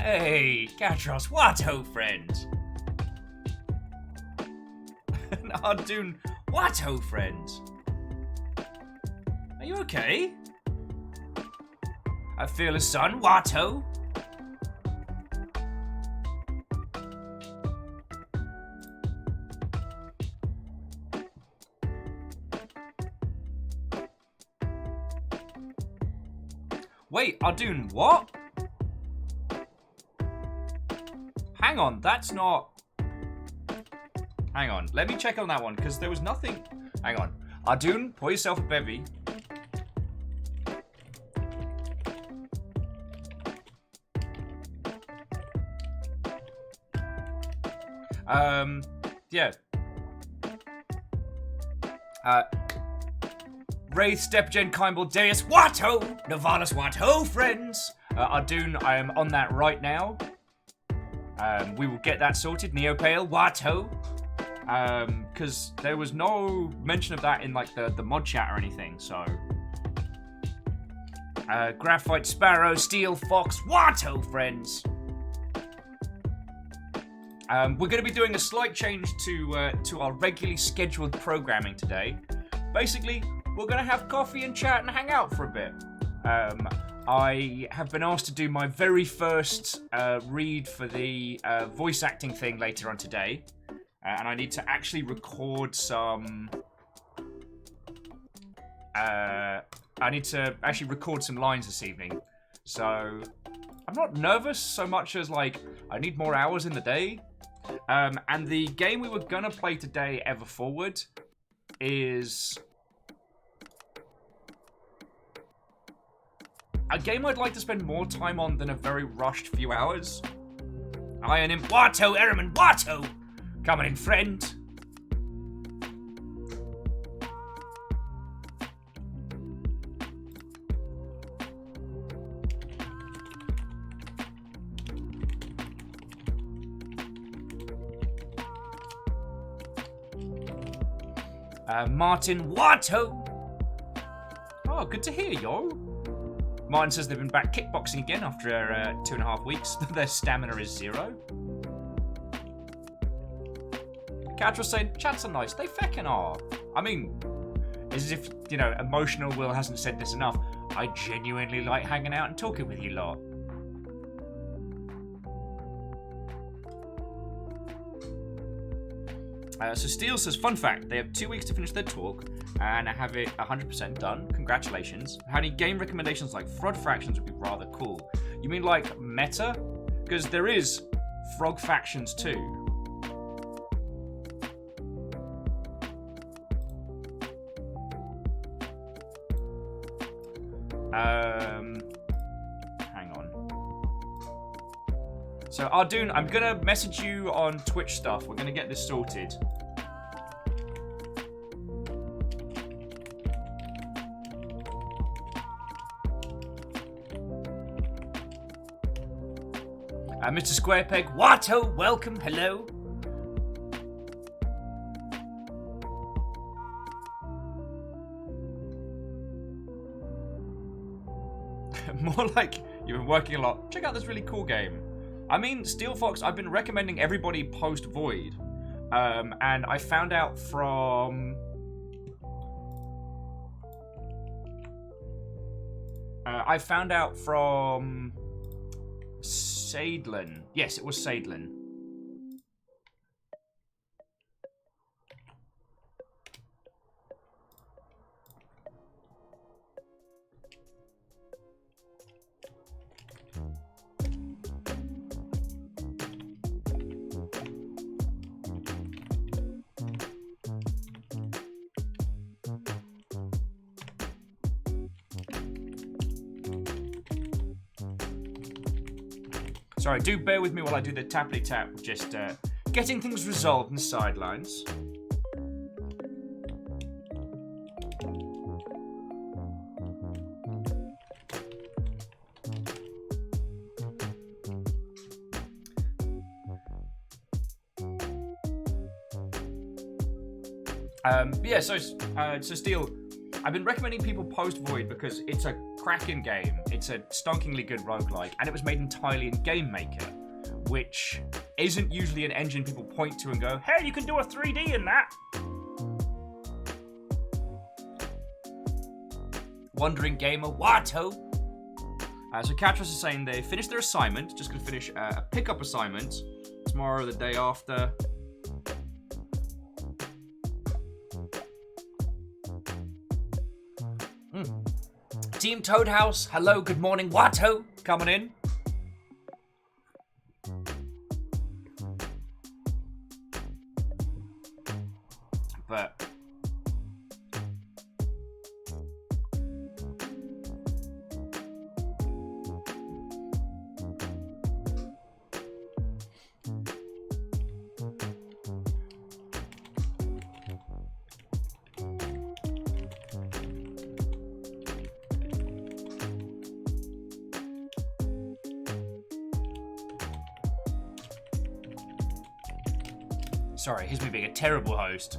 Hey, Katros, what ho, friend? Ardoon, what ho, friend? Are you okay? I feel a son, what ho? Wait, Ardoon, what? Hang on, that's not... Hang on, let me check on that one, because there was nothing... Hang on. Ardoon, pour yourself a bevy. Yeah. Wraith, Stepgen, Kimball, Deus, Watto! Navalis, Watto, friends! Ardoon, I am on that right now. We will get that sorted. Neopale, Watto. Because there was no mention of that in, like, the mod chat or anything, so... Graphite, Sparrow, Steel, Fox, Watto, friends! We're going to be doing a slight change to our regularly scheduled programming today. Basically, we're going to have coffee and chat and hang out for a bit. I have been asked to do my very first read for the voice acting thing later on today. And I need to actually record some... I need to actually record some lines this evening. So, I'm not nervous so much as, like, I need more hours in the day. And the game we were gonna play today, Ever Forward, is... a game I'd like to spend more time on than a very rushed few hours. Iron Imp, Watto, Ehrman, Watto! Coming in, friend. Martin Watto. Oh, good to hear, yo. Martin says they've been back kickboxing again after 2.5 weeks. Their stamina is 0. Katros said, chats are nice. They feckin' are. I mean, as if, you know, Emotional Will hasn't said this enough. I genuinely like hanging out and talking with you lot. So Steele says, fun fact, they have 2 weeks to finish their talk and have it 100% done. Congratulations. How many game recommendations like Frog Fractions would be rather cool? You mean like meta? Because there is Frog Factions too. Hang on. So Ardoon, I'm gonna message you on Twitch stuff. We're gonna get this sorted. Mr. Squarepeg, Watto, welcome, hello. More like you've been working a lot. Check out this really cool game. I mean, Steel Fox, I've been recommending everybody post Void. And I found out from... Sadlin. Yes, it was Sadlin. Sorry, do bear with me while I do the tappity tap, just getting things resolved in the sidelines. Yeah, so Steel, I've been recommending people Post Void because it's a cracking game. It's a stonkingly good roguelike, and it was made entirely in Game Maker, which isn't usually an engine people point to and go, hey, you can do a 3D in that. Wandering Gamer, Watto. So Catras is saying they finished their assignment, just going to finish a pickup assignment tomorrow or the day after. Team Toadhouse, hello, good morning, Watto, coming in. But sorry, here's me being a terrible host.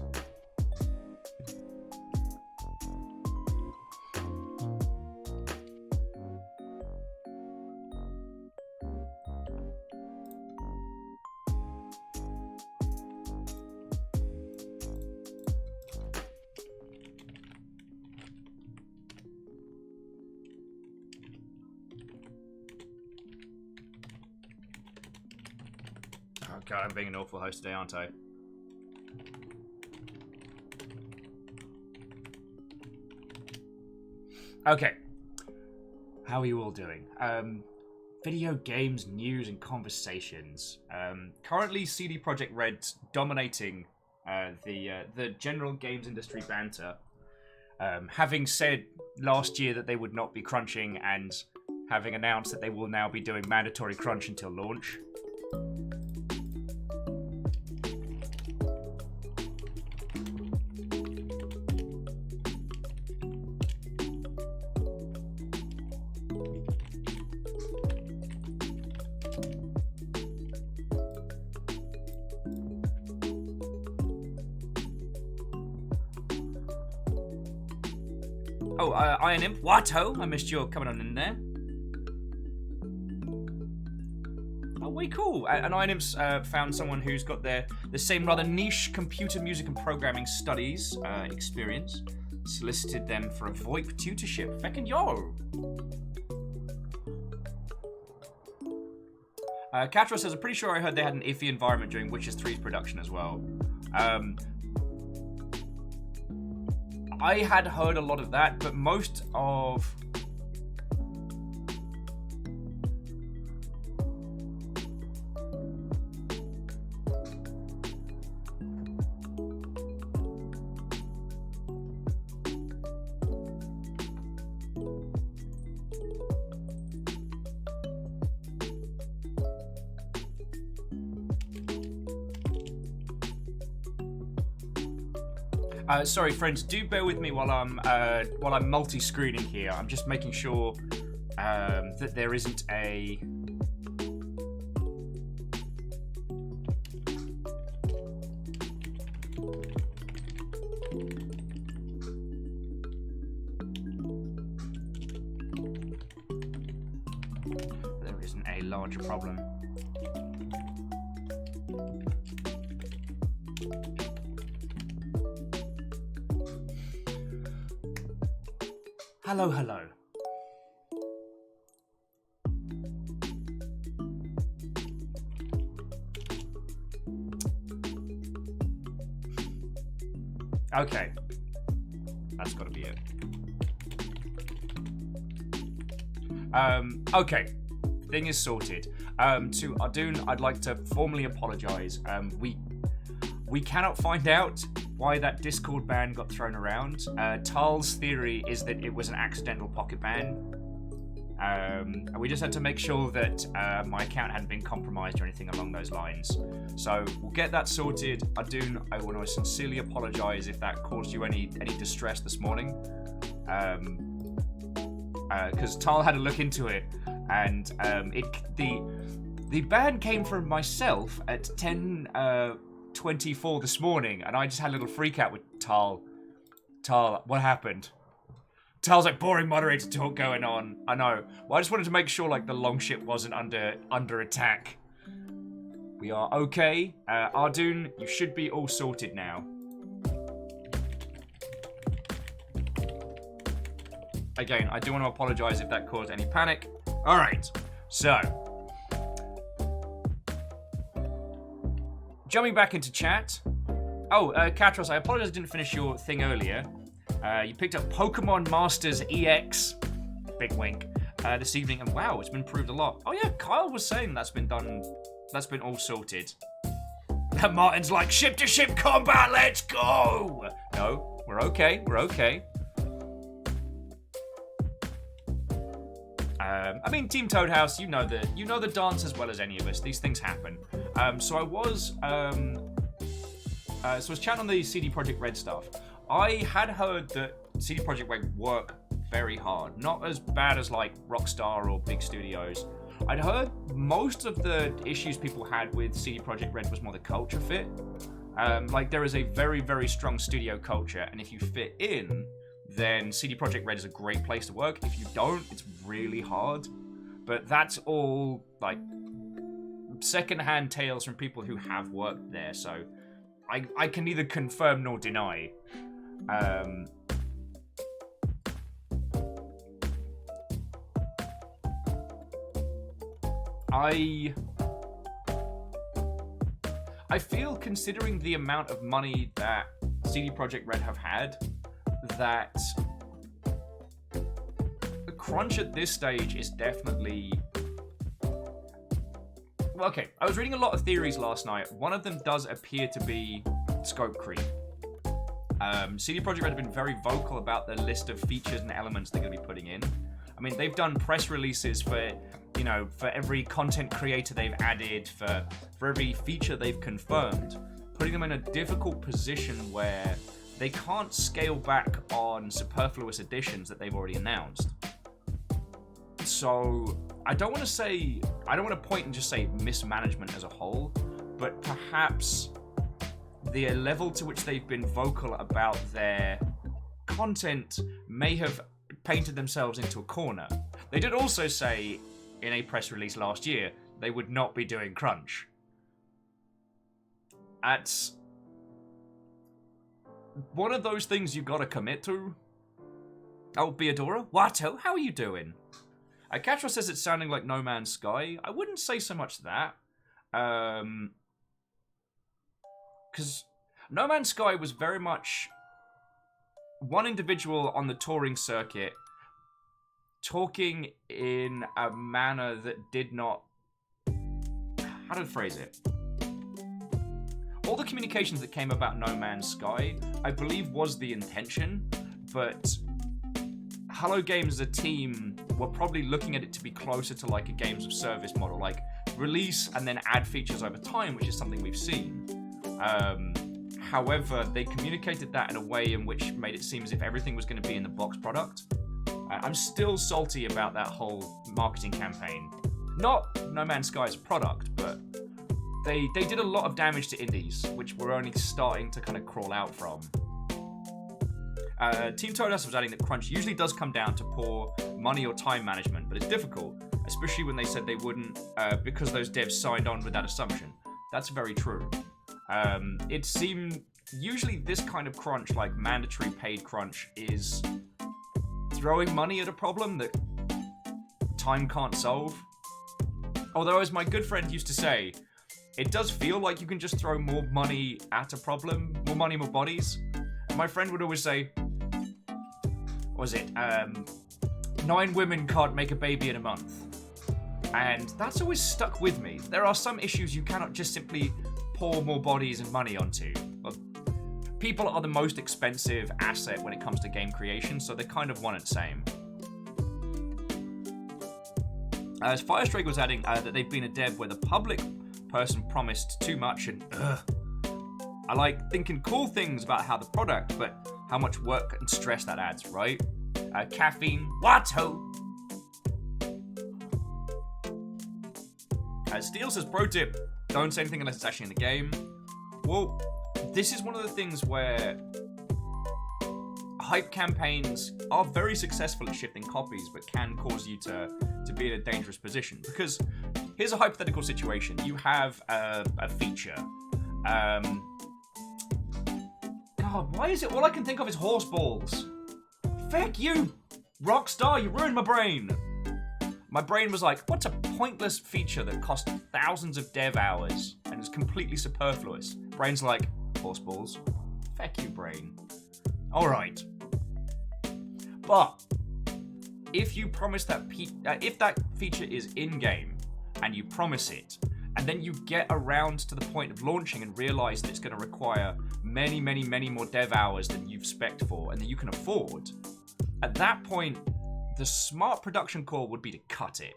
Oh god, I'm being an awful host today, aren't I? Okay, how are you all doing? Video games, news, and conversations. Currently, CD Projekt Red dominating the general games industry banter. Having said last year that they would not be crunching, and having announced that they will now be doing mandatory crunch until launch. Oh, Iron Imp, Watto, I missed your coming on in there. Oh, way cool. And Iron Imp's found someone who's got the same rather niche computer music and programming studies experience. Solicited them for a VoIP tutorship. Feckin' yo! Catro says, I'm pretty sure I heard they had an iffy environment during Witcher 3's production as well. I had heard a lot of that, but most of... Sorry, friends. Do bear with me while I'm multi-screening here. I'm just making sure that there isn't a. There isn't a larger problem. Hello, hello. Okay. That's gotta be it. Okay. Thing is sorted. To Ardoon, I'd like to formally apologize. We cannot find out why that Discord ban got thrown around. Tal's theory is that it was an accidental pocket ban. We just had to make sure that my account hadn't been compromised or anything along those lines. So we'll get that sorted. Ardoon, I want to sincerely apologize if that caused you any distress this morning. Because Tal had a look into it, and the ban came from myself at 10:24 this morning, and I just had a little freak out with Tal. Tal, what happened? Tal's like boring moderator talk going on. I know. Well, I just wanted to make sure like the longship wasn't under attack. We are okay. Ardoon, you should be all sorted now. Again, I do want to apologize if that caused any panic. All right, so jumping back into chat. Oh, Katros, I apologize I didn't finish your thing earlier. You picked up Pokemon Masters EX, big wink, this evening, and wow, it's been improved a lot. Oh yeah, Kyle was saying that's been done, that's been all sorted. Martin's like, ship-to-ship combat, let's go! No, we're okay, we're okay. I mean, Team Toadhouse, you know the dance as well as any of us. These things happen. So I was chatting on the CD Projekt Red stuff. I had heard that CD Projekt Red work very hard, not as bad as like Rockstar or big studios. I'd heard most of the issues people had with CD Projekt Red was more the culture fit. Like there is a very, very strong studio culture, and if you fit in, then CD Projekt Red is a great place to work. If you don't, it's really hard. But that's all like secondhand tales from people who have worked there, so I can neither confirm nor deny. I feel, considering the amount of money that CD Projekt Red have had, that the crunch at this stage is definitely... Well, okay, I was reading a lot of theories last night. One of them does appear to be scope creep. CD Projekt Red have been very vocal about the list of features and elements they're going to be putting in. I mean, they've done press releases for, you know, for every content creator they've added, for every feature they've confirmed, putting them in a difficult position where they can't scale back on superfluous additions that they've already announced. So I don't want to point and just say mismanagement as a whole, but perhaps the level to which they've been vocal about their content may have painted themselves into a corner. They did also say in a press release last year they would not be doing crunch. That's one of those things you gotta commit to. Oh, Beadora? Watto, how are you doing? Catra says it's sounding like No Man's Sky. I wouldn't say so much that. Because No Man's Sky was very much one individual on the touring circuit talking in a manner that did not... How to phrase it? All the communications that came about No Man's Sky, I believe, was the intention, but Hello Games as a team were probably looking at it to be closer to like a games of service model, like release and then add features over time, which is something we've seen. However, they communicated that in a way in which made it seem as if everything was going to be in the box product. I'm still salty about that whole marketing campaign. Not No Man's Sky as a product, but they did a lot of damage to indies, which we're only starting to kind of crawl out from. Team Toadhouse was adding that crunch usually does come down to poor money or time management, but it's difficult, especially when they said they wouldn't, because those devs signed on with that assumption. That's very true. It seemed usually this kind of crunch, like mandatory paid crunch, is throwing money at a problem that time can't solve. Although, as my good friend used to say, it does feel like you can just throw more money at a problem, more money, more bodies. My friend would always say, what was it? 9 women can't make a baby in a month. And that's always stuck with me. There are some issues you cannot just simply pour more bodies and money onto. But people are the most expensive asset when it comes to game creation, so they're kind of one and the same. As Firestrike was adding that they've been a dev where the public person promised too much and I like thinking cool things about how the product, but how much work and stress that adds, right? Caffeine, Watto! Steel says, pro tip, don't say anything unless it's actually in the game. Well, this is one of the things where hype campaigns are very successful at shifting copies, but can cause you to be in a dangerous position. Because here's a hypothetical situation. You have a feature. God, why is it all I can think of is horse balls? Feck you, Rockstar, you ruined my brain. My brain was like, what's a pointless feature that cost thousands of dev hours and is completely superfluous? Brain's like, horse balls. Feck you, brain. Alright. But if you promise that if that feature is in-game and you promise it, and then you get around to the point of launching and realize that it's going to require many, many, many more dev hours than you've spec'd for and that you can afford, at that point, the smart production call would be to cut it.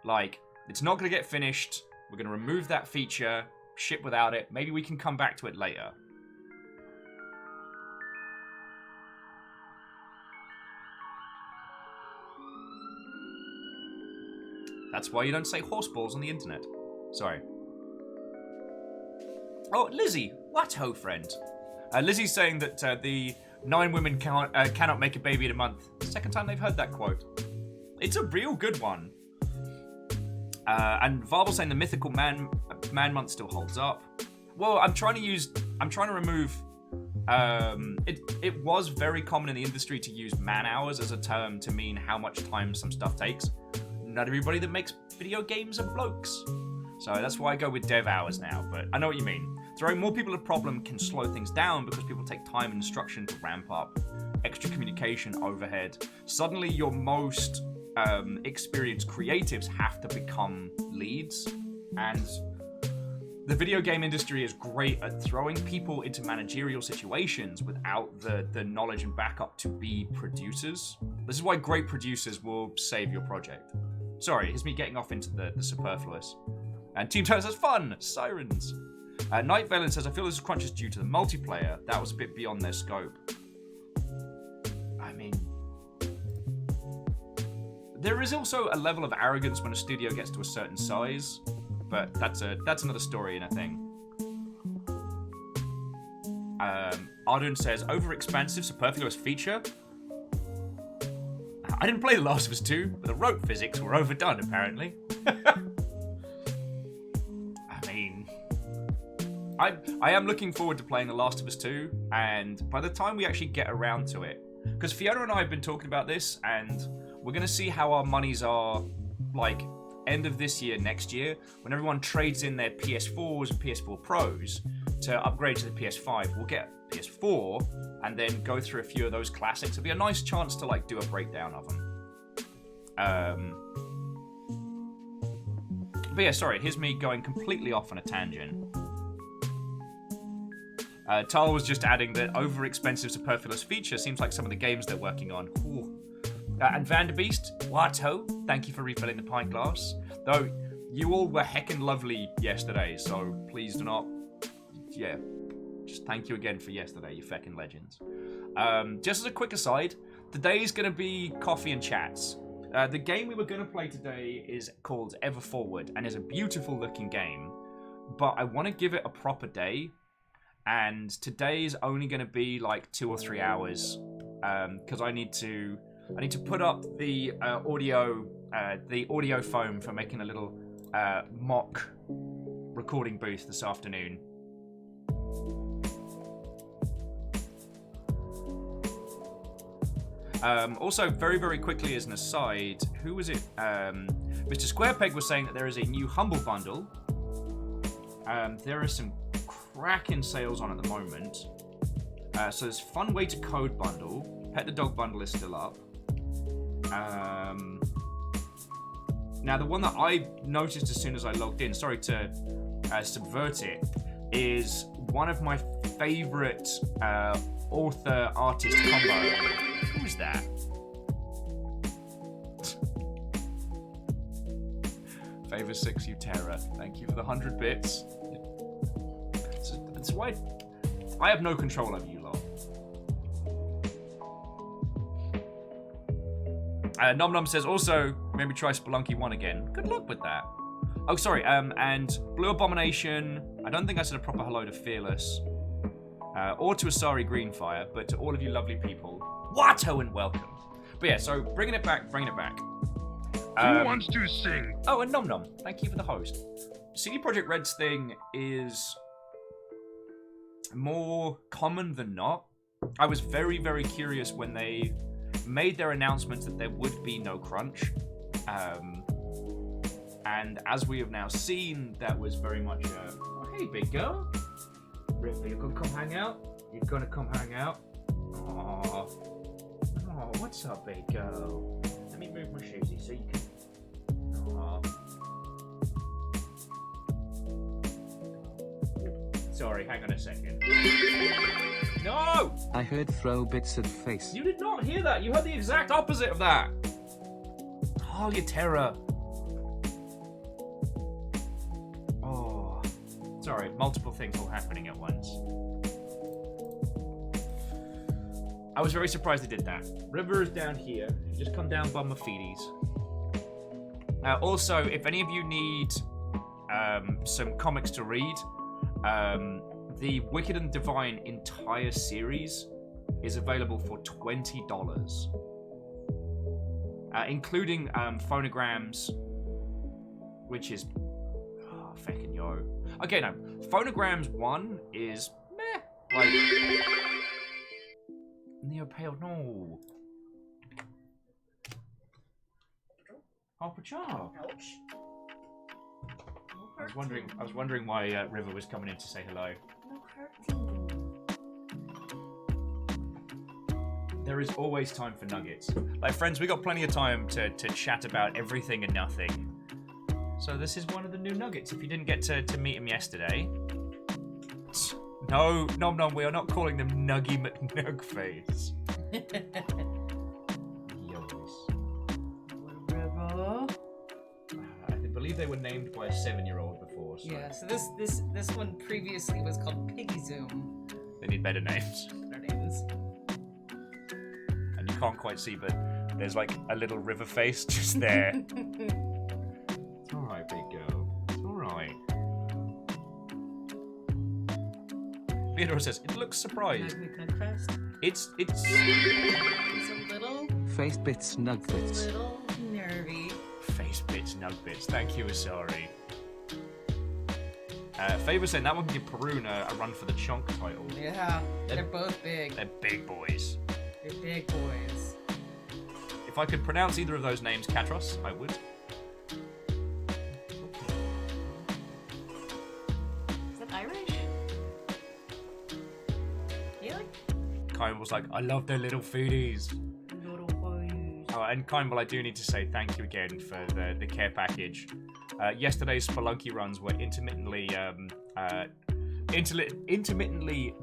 Like, it's not going to get finished, we're going to remove that feature, ship without it, maybe we can come back to it later. That's why you don't say horse balls on the internet. Sorry. Oh, Lizzie, what ho, friend? Lizzie's saying that the 9 women cannot make a baby in a month. Second time they've heard that quote. It's a real good one. And Varble saying the mythical man month still holds up. Well, I'm trying to remove. It was very common in the industry to use man hours as a term to mean how much time some stuff takes. Not everybody that makes video games are blokes. So that's why I go with dev hours now, but I know what you mean. Throwing more people at a problem can slow things down because people take time and instruction to ramp up. Extra communication, overhead. Suddenly your most experienced creatives have to become leads. And the video game industry is great at throwing people into managerial situations without the knowledge and backup to be producers. This is why great producers will save your project. Sorry, it's me getting off into the superfluous. And Team Turner says, fun! Sirens! Night Valen says, I feel this crunch is due to the multiplayer. That was a bit beyond their scope. I mean, there is also a level of arrogance when a studio gets to a certain size, but that's another story and a thing. Ardun says, overexpansive, superfluous feature? I didn't play The Last of Us 2, but the rope physics were overdone, apparently. I mean, I am looking forward to playing The Last of Us 2, and by the time we actually get around to it, because Fiona and I have been talking about this, and we're going to see how our monies are, like, end of this year, next year, when everyone trades in their PS4s and PS4 Pros to upgrade to the PS5. We'll get PS4 and then go through a few of those classics. It'll be a nice chance to like do a breakdown of them. But yeah, sorry, here's me going completely off on a tangent. Tal was just adding that over-expensive superfluous feature seems like some of the games they're working on. And Vanderbeest, what ho? Thank you for refilling the pint glass. Though, you all were heckin' lovely yesterday, so please do not... Yeah, just thank you again for yesterday, you feckin' legends. Just as a quick aside, today's going to be coffee and chats. The game we were going to play today is called Ever Forward, and is a beautiful looking game, but I want to give it a proper day, and today is only going to be like 2 or 3 hours, because I need to put up the audio foam for making a little mock recording booth this afternoon. Also, very, very quickly as an aside, who was it? Mr. Squarepeg was saying that there is a new Humble Bundle. There are some cracking sales on at the moment. So there's Fun Way to Code Bundle. Pet the Dog Bundle is still up. Now, the one that I noticed as soon as I logged in, sorry to subvert it, is one of my favorite author-artist combo. Who's that? Favor 6 Utera. Thank you for the 100 bits. That's why I have no control over you lot. Nom Nom says also maybe try Spelunky 1 again. Good luck with that. Oh, sorry. And Blue Abomination. I don't think I said a proper hello to Fearless or to Asari Greenfire, but to all of you lovely people. Watto and welcome. But yeah, so bringing it back. Who wants to sing? Oh, and Nom Nom, thank you for the host. CD Projekt Red's thing is more common than not. I was very, very curious when they made their announcement that there would be no crunch. And as we have now seen, that was very much oh, hey, big girl. River, you gonna come hang out? You gonna come hang out? Aww. Oh, what's up, big girl? Let me move my shoesy so you can... Aww. Sorry, hang on a second. No! I heard throw bits at face. You did not hear that. You heard the exact opposite of that. Talia Terror. Oh. Sorry, multiple things all happening at once. I was very surprised they did that. River is down here. You just come down by my feeties. Also, if any of you need some comics to read, the Wicked and Divine entire series is available for $20, including Phonograms, which is feckin' yo. Okay, no, Phonograms 1 is meh, like Neo Pale. No. Oh, Pachar. Ouch. I was wondering why River was coming in to say hello. No hurting. There is always time for nuggets. Like, friends, we got plenty of time to chat about everything and nothing. So this is one of the new nuggets. If you didn't get to meet him yesterday... No, Nom Nom, we are not calling them Nuggy McNugface. I believe they were named by a 7-year-old before. So Yeah, so this one previously was called Piggy Zoom. they need better names. Their names. And you can't quite see, but there's like a little river face just there. It's alright, big girl. It's alright. Theodore says, it looks surprised. Nugfest. It's It's a little Face bits, nug bits. nervy. face bits, nug bits. Thank you, Asari. Favor saying that one can give Perun a run for the chunk title. Yeah, they're both big. They're big boys. They're big boys. If I could pronounce either of those names, Katros, I would. Is that Irish? Really? Kyle was like, I love their little foodies. Little boys. Oh, and Kimball, I do need to say thank you again for the care package. Yesterday's Spelunky runs were intermittently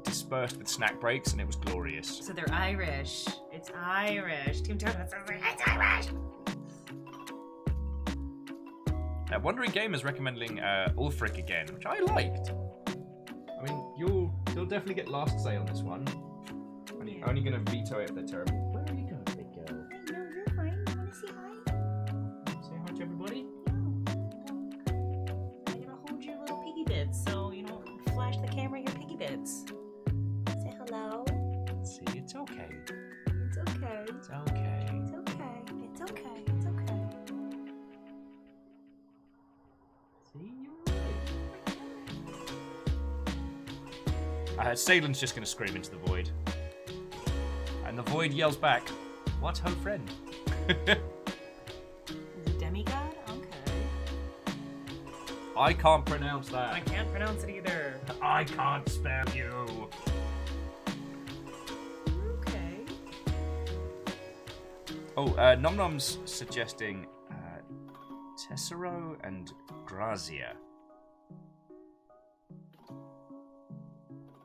dispersed with snack breaks, and it was glorious. So they're Irish. It's Irish. Team Turtle says it's Irish. Wandering Gamers recommending Ulfric again, which I liked. I mean, you'll definitely get last say on this one. Only gonna veto it if they're terrible. Where are you going, big girl? No, you're fine. You wanna say hi? Say hi to everybody. I'm gonna hold your little piggy bits, so you don't flash the camera your piggy bits. Say hello. See, it's okay. It's okay. It's okay. It's okay. It's okay. It's okay. See, you're right. Salen's just gonna scream into the void. And the void yells back, what's her friend? Is it demigod? Okay. I can't pronounce that. I can't pronounce it either. I can't spell you. Okay. Oh, Nom Nom's suggesting Tessero and Grazia.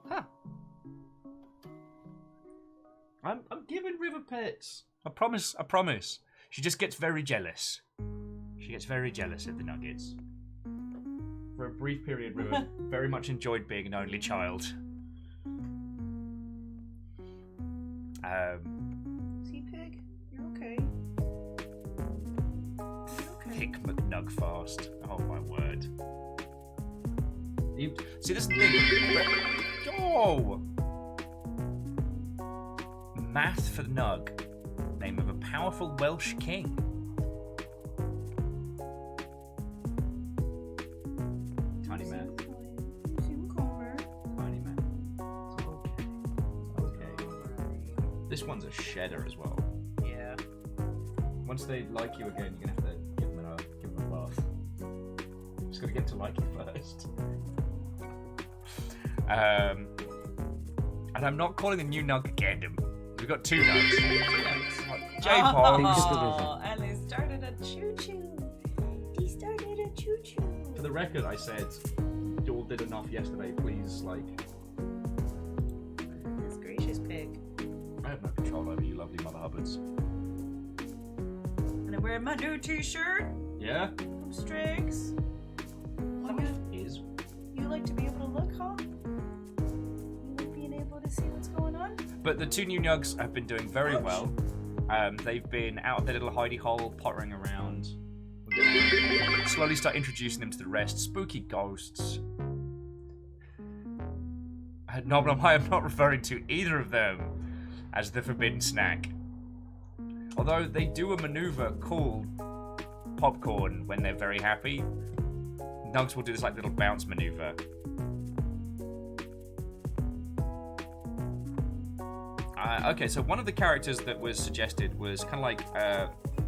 Huh. I'm giving River pets. I promise. She just gets very jealous. She gets very jealous of the nuggets. For a brief period, River very much enjoyed being an only child. See, Pig? You're okay. Hick McNugfast. Oh my word. See, this is the thing. Oh! Math for Nug, name of a powerful Welsh king. Tiny man. Tiny man. Okay. This one's a shedder as well. Yeah. Once they like you again, you're gonna have to give them a bath. Just gotta get to like you first. And I'm not calling the new Nug Gandam. We've got 2 Nugs. J-Pop. Oh, and they started a choo-choo. He started a choo-choo. For the record, I said, you all did enough yesterday, please, like... This gracious pig. I have no control over you lovely Mother Hubbards. And I'm wearing my new t-shirt Yeah? from Strix. What is? You like to be able to look, huh? You like being able to see what's going on? But the 2 new Nugs have been doing very well. They've been out of their little hidey hole, pottering around. We're gonna slowly start introducing them to the rest. Spooky ghosts. No, but I am not referring to either of them as the forbidden snack. Although they do a maneuver called popcorn when they're very happy. Nugs will do this like little bounce maneuver. Okay, so one of the characters that was suggested was kind of like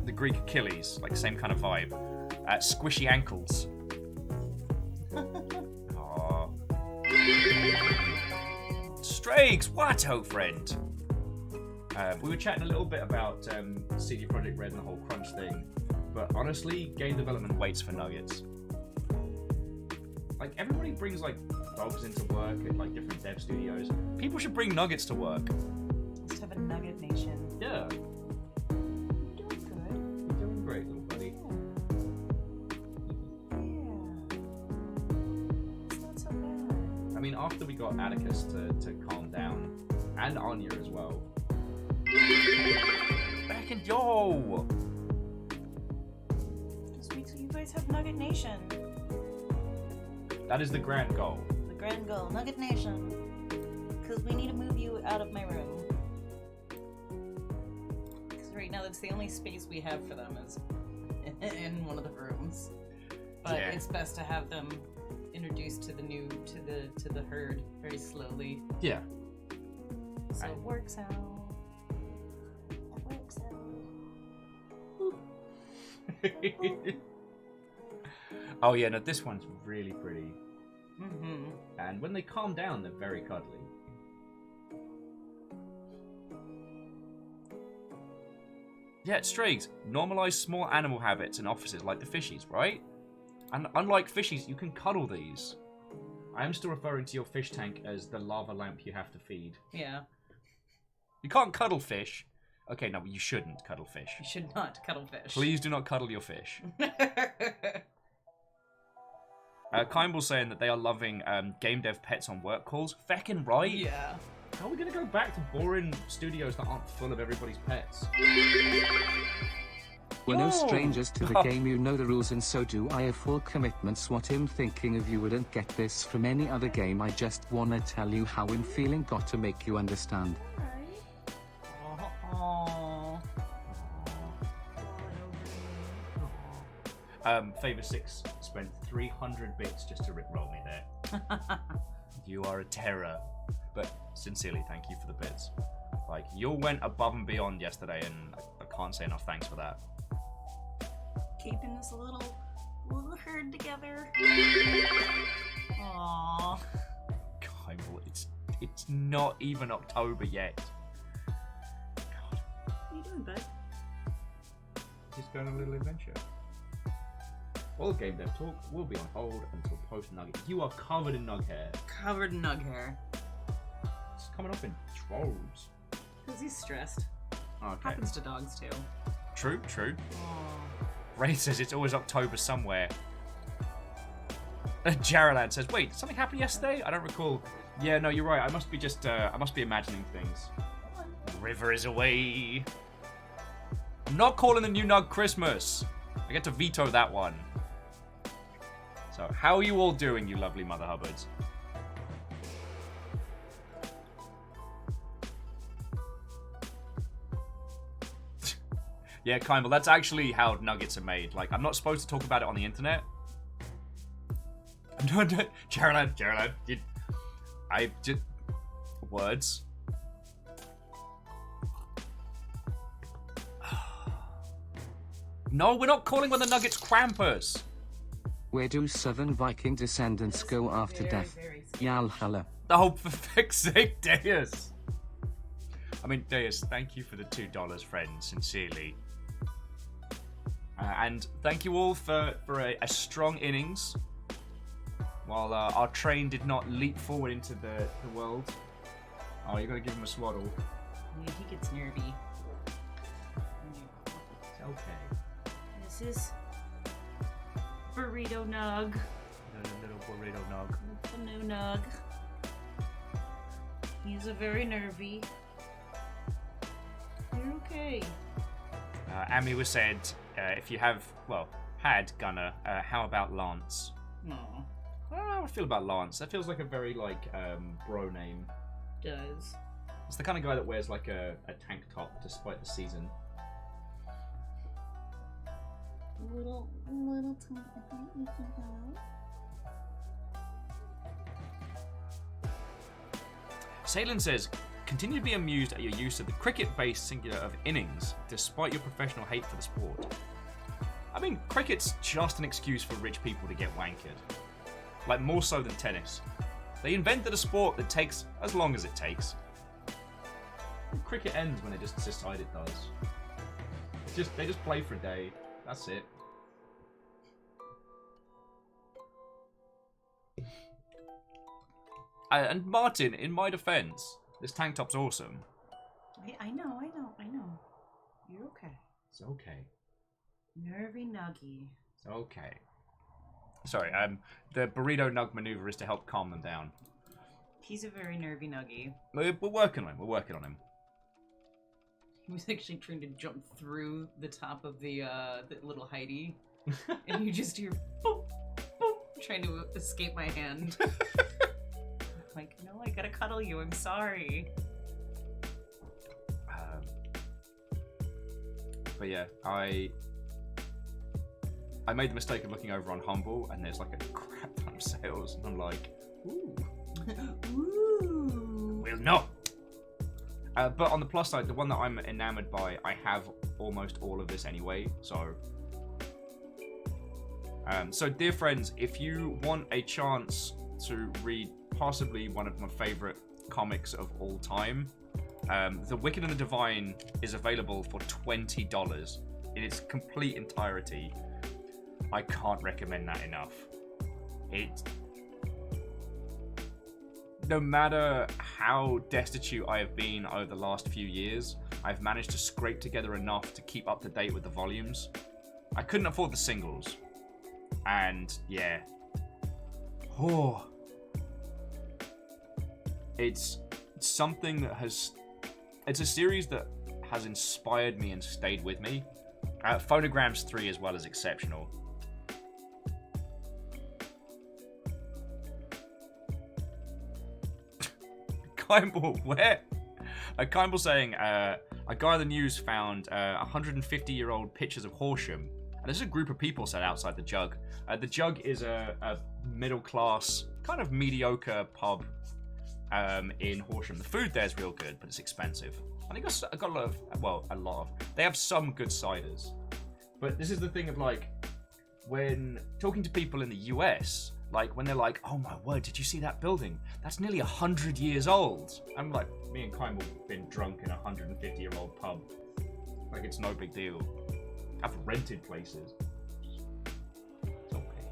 the Greek Achilles, like the same kind of vibe. Squishy ankles. Aww. Strakes, what, ho friend? We were chatting a little bit about CD Projekt Red and the whole crunch thing, but honestly, game development waits for nuggets. Like, everybody brings like dogs into work at like different dev studios. People should bring nuggets to work. Let's have a nugget nation. Yeah. You're doing good. You're doing great, little buddy. Yeah. It's not so bad. I mean, after we got Atticus to calm down, and Anya as well. Back and yo! Just wait till you guys have Nugget Nation. That is the grand goal. The grand goal, Nugget Nation. Because we need to move you out of my room. Because right now that's the only space we have for them is in one of the rooms. But Yeah. it's best to have them introduced to the to the herd very slowly. Yeah. So Right. it works out. It works out. Oh yeah, no, this one's really pretty. Mm-hmm. And when they calm down, they're very cuddly. Yeah, Strays, normalize small animal habits in offices like the fishies, right? And unlike fishies, you can cuddle these. I am still referring to your fish tank as the lava lamp you have to feed. Yeah. You can't cuddle fish. Okay, no, you shouldn't cuddle fish. You should not cuddle fish. Please do not cuddle your fish. Kimball's saying that they are loving game dev pets on work calls. Feckin' right. Yeah. How are we going to go back to boring studios that aren't full of everybody's pets? We're no Yo! strangers to the game, you know the rules, and so do I have full commitments. What I'm thinking of, you wouldn't get this from any other game. I just wanna tell you how I'm feeling, got to make you understand. Favor 6 spent 300 bits just to rickroll me there. You are a terror. But sincerely, thank you for the bits. Like, you all went above and beyond yesterday, and I can't say enough thanks for that. Keeping this little herd together. Aww. Kimball, it's not even October yet. God, What are you doing, bud? just going on a little adventure. All game dev talk will be on hold until post Nugget. You are covered in Nug hair. Covered in nug hair. It's coming up in trolls. Because he's stressed. Okay. Happens to dogs too. True. Aww. Ray says it's always October somewhere. Jaralad says, wait, did something happen yesterday? I don't recall. Yeah, no, you're right. I must be imagining things. The river is away. I'm not calling the new Nug Christmas. I get to veto that one. So, how are you all doing, you lovely Mother Hubbards? Yeah, Kimball, that's actually how nuggets are made. Like, I'm not supposed to talk about it on the internet. No, Geraldine, I just... Words. No, we're not calling one of the nuggets Krampus. Where do Southern Viking descendants go after death? Yalhalla. Oh, for fuck's sake, Deus. I mean, Deus, thank you for the $2, friend, sincerely. And thank you all for a strong innings. While our train did not leap forward into the world. Oh, you're going to give him a swaddle. Yeah, he gets nervy. It's okay. This is Burrito Nug. Little burrito nug. The new Nug. He's a very nervy. You're okay. Amy was said, if you had Gunner, how about Lance? No. I don't know how I feel about Lance. That feels like a very, bro name. Does. It's the kind of guy that wears, a tank top despite the season. Little tank you can have. Salen says, continue to be amused at your use of the cricket-based singular of innings, despite your professional hate for the sport. I mean, cricket's just an excuse for rich people to get wankered. Like, more so than tennis. They invented a sport that takes as long as it takes. Cricket ends when they just decide it does. They just play for a day. That's it. And Martin, in my defense, this tank top's awesome. I know. You're okay. It's okay. Nervy Nuggy. It's okay. Sorry, the burrito nug maneuver is to help calm them down. He's a very nervy Nuggy. We're working on him. We're working on him. He was actually trying to jump through the top of the little Heidi, and you just hear boop, boop, trying to escape my hand. Like, no, I gotta cuddle you. I'm sorry. But yeah, I made the mistake of looking over on Humble, and there's like a crap ton of sales, and I'm like, ooh. Ooh. Well, no. But on the plus side, the one that I'm enamored by, I have almost all of this anyway, so... so, dear friends, if you want a chance to read possibly one of my favorite comics of all time, The Wicked and the Divine is available for $20 in its complete entirety. I can't recommend that enough. No matter how destitute I have been over the last few years, I've managed to scrape together enough to keep up to date with the volumes. I couldn't afford the singles. And, yeah. Oh. It's something that has... It's a series that has inspired me and stayed with me. Phonograms 3 as well is exceptional. Kimball, where? Kimball saying, a guy in the news found 150-year-old pictures of Horsham. And there's a group of people sat outside the Jug. The Jug is a middle-class, kind of mediocre pub in Horsham. The food there is real good, but it's expensive. I think I got a lot of... They have some good ciders. But this is the thing of, like, when talking to people in the US... Like, when they're like, oh my word, did you see that building? That's nearly 100 years old. I'm like, me and Kimball have been drunk in a 150-year-old pub. Like, it's no big deal. I've rented places. It's okay.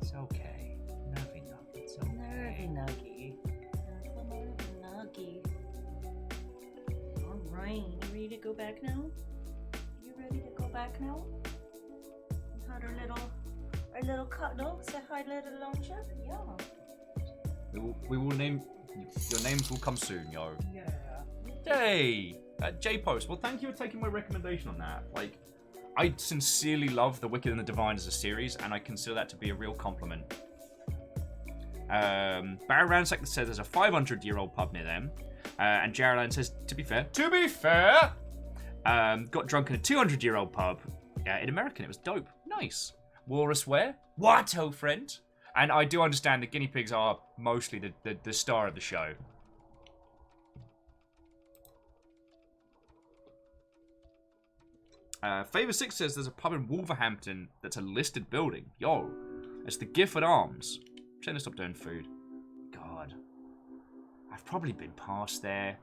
It's okay. Nervy Nug, it's okay. Nervy Nuggy. Nervy Nuggy. Alright, you ready to go back now? You ready to go back now? We had our little cuddle. Say hi, little launcher. Yeah. We will name... Your names will come soon, yo. Yeah. Hey! J-Post, well, thank you for taking my recommendation on that. Like, I sincerely love The Wicked and the Divine as a series, and I consider that to be a real compliment. Barry Ransack says there's a 500-year-old pub near them. And Geraldine says, to be fair, Got drunk in a 200-year-old pub. In American, it was dope. Nice. Walrus where? What, old friend? And I do understand the guinea pigs are mostly the star of the show. Favor6 says there's a pub in Wolverhampton that's a listed building. Yo, it's the Gifford Arms. I'm trying to stop doing food. God. I've probably been past there.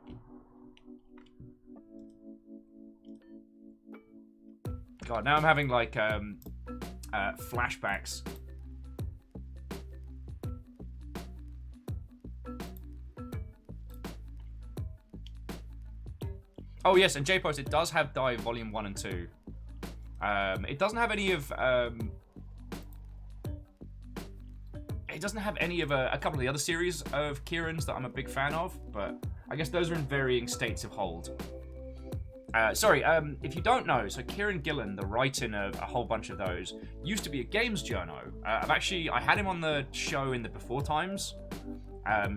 God, now I'm having like flashbacks. Oh yes, and J-Post, it does have Die Volume 1 and 2. It doesn't have any of a couple of the other series of Kieran's that I'm a big fan of, but I guess those are in varying states of hold. Sorry, if you don't know, so Kieran Gillen, the writer of a whole bunch of those, used to be a games journo. I had him on the show in the before times.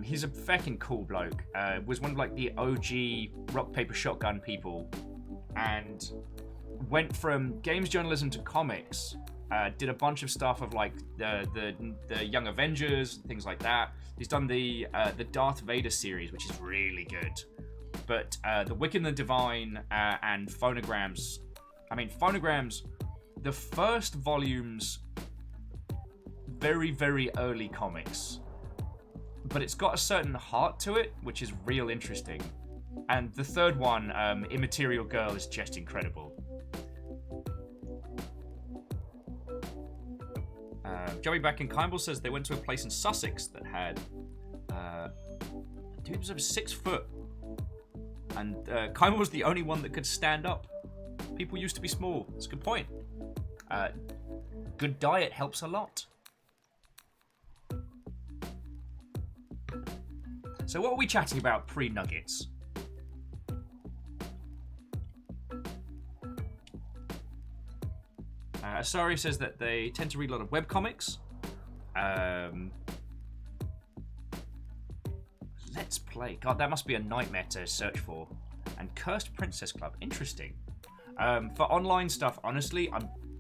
He's a fucking cool bloke. Was one of like the OG rock paper shotgun people, and went from games journalism to comics. Did a bunch of stuff of like the Young Avengers, things like that. He's done the Darth Vader series, which is really good. But the Wicked and the Divine and Phonograms. I mean, Phonograms, the first volumes, very, very early comics. But it's got a certain heart to it, which is real interesting. And the third one, Immaterial Girl, is just incredible. Joey back in Kimball says they went to a place in Sussex that had... dude was over 6 foot. And Kimball was the only one that could stand up. People used to be small. That's a good point. Good diet helps a lot. So what are we chatting about pre-Nuggets? Asari says that they tend to read a lot of webcomics. Let's Play. God, that must be a nightmare to search for. And Cursed Princess Club. Interesting. For online stuff, honestly,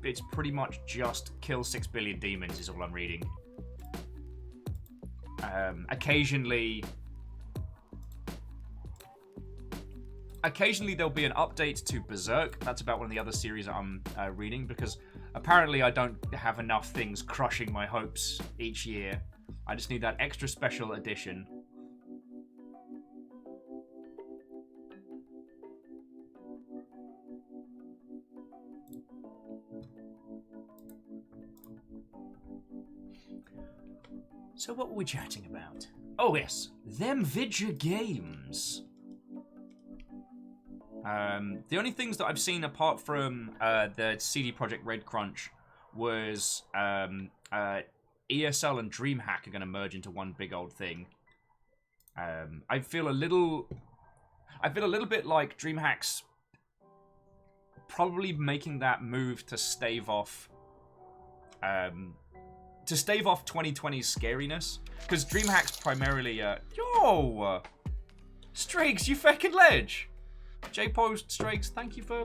it's pretty much just Kill 6 Billion Demons is all I'm reading. Occasionally there'll be an update to Berserk. That's about one of the other series that I'm reading, because apparently I don't have enough things crushing my hopes each year. I just need that extra special edition. So what were we chatting about? Oh yes, them Vidya games. The only things that I've seen apart from the CD Projekt Red crunch was ESL and DreamHack are going to merge into one big old thing. I feel a little bit like DreamHack's probably making that move to stave off 2020's scariness, because DreamHack's primarily yo Strakes, you fucking ledge. J-Post, Strakes, thank you for...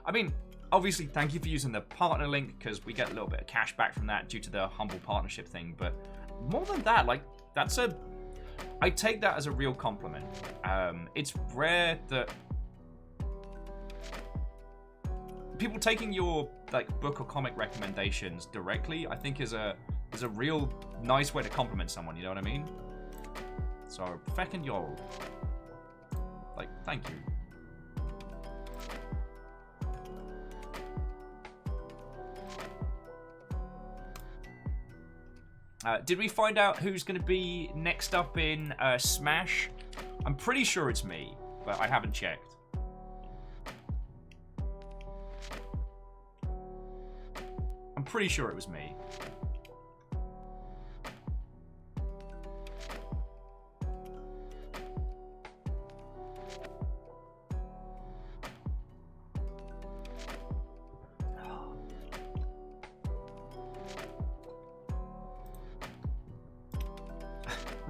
I mean, obviously, thank you for using the partner link, because we get a little bit of cash back from that due to the humble partnership thing, but more than that, like, I take that as a real compliment. It's rare that people taking your, like, book or comic recommendations directly, I think is a real nice way to compliment someone, you know what I mean? So, feckin' y'all. Like, thank you. Did we find out who's going to be next up in Smash? I'm pretty sure it's me, but I haven't checked. I'm pretty sure it was me.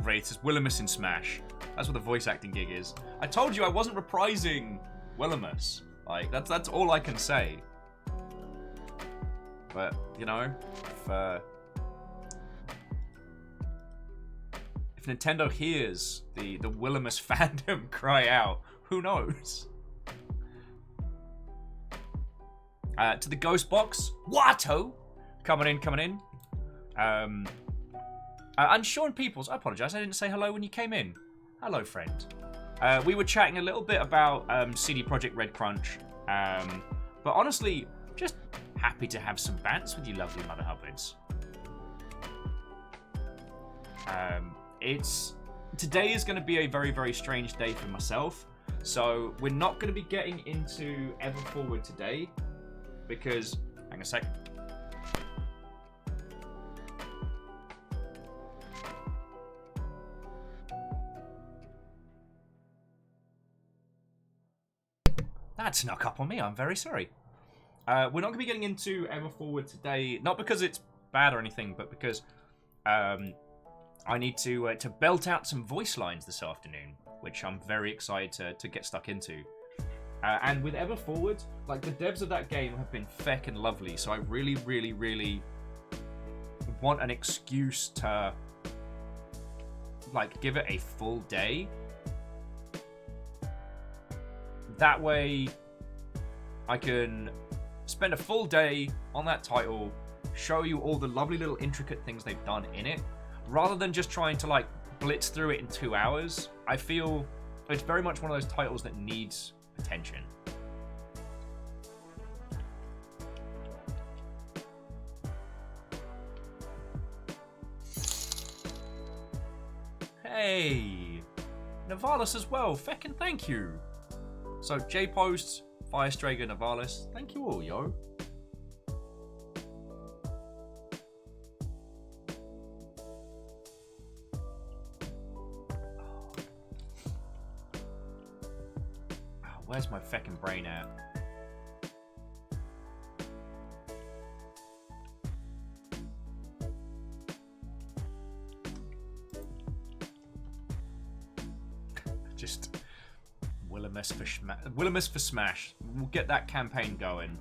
Wraith says Willimus in Smash. That's what the voice acting gig is. I told you I wasn't reprising Willimus. Like, that's all I can say. But, you know, if Nintendo hears the Willimus fandom cry out, who knows? To the Ghost Box, Watto! Coming in. And Sean Peoples, I apologise, I didn't say hello when you came in. Hello, friend. We were chatting a little bit about CD Projekt Red Crunch. But honestly, just happy to have some bants with you lovely mother hubbards. Today is going to be a very, very strange day for myself. So we're not going to be getting into Everforward today. Because, hang on a sec. That snuck up on me, I'm very sorry. We're not going to be getting into Everforward today, not because it's bad or anything, but because I need to belt out some voice lines this afternoon, which I'm very excited to get stuck into. And with Everforward, like, the devs of that game have been feckin' lovely, so I really, really, really want an excuse to, like, give it a full day. That way, I can spend a full day on that title, show you all the lovely little intricate things they've done in it, rather than just trying to, like, blitz through it in 2 hours. I feel it's very much one of those titles that needs attention. Hey, Navalis as well. Feckin' thank you. So J-Post, Firestrager, Navalis, thank you all, yo. Where's my feckin' brain at? Just Willimus for Smash. We'll get that campaign going.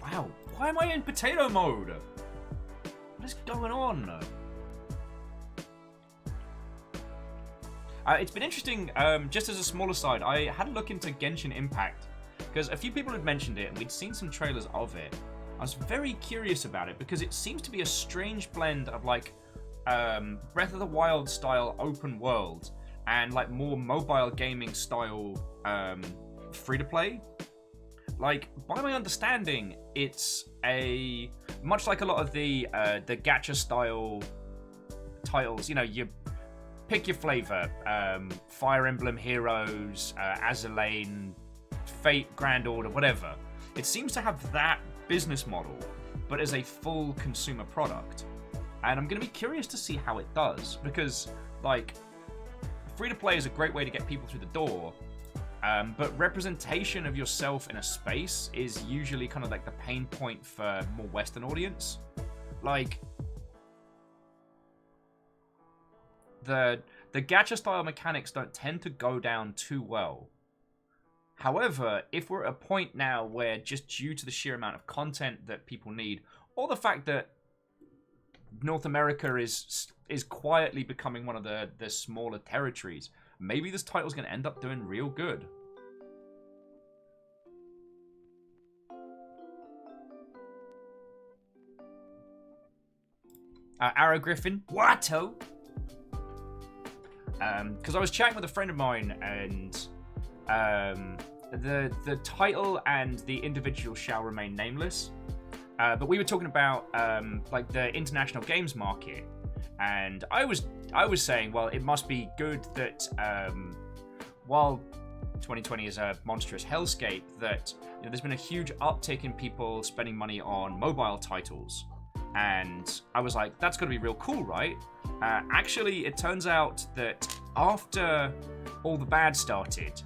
Wow, why am I in potato mode? What is going on? It's been interesting, just as a small aside, I had a look into Genshin Impact, because a few people had mentioned it, and we'd seen some trailers of it. I was very curious about it, because it seems to be a strange blend of, like, Breath of the Wild style open world, and, like, more mobile gaming style free-to-play. Like, by my understanding, it's much like a lot of the gacha style titles, you know, you pick your flavor, Fire Emblem Heroes, Azalane, Fate, Grand Order, whatever. It seems to have that business model, but as a full consumer product. And I'm going to be curious to see how it does, because, like, free-to-play is a great way to get people through the door, but representation of yourself in a space is usually kind of like the pain point for more Western audience. Like, the gacha style mechanics don't tend to go down too well. However, if we're at a point now where, just due to the sheer amount of content that people need, or the fact that North America is quietly becoming one of the smaller territories, maybe this title's going to end up doing real good. Arrow Griffin, Watto. Because I was chatting with a friend of mine, and the title and the individual shall remain nameless. But we were talking about like the international games market, and I was saying, well, it must be good that while 2020 is a monstrous hellscape, that, you know, there's been a huge uptick in people spending money on mobile titles. And I was like, that's got to be real cool, right? Actually, it turns out that after all the bad started,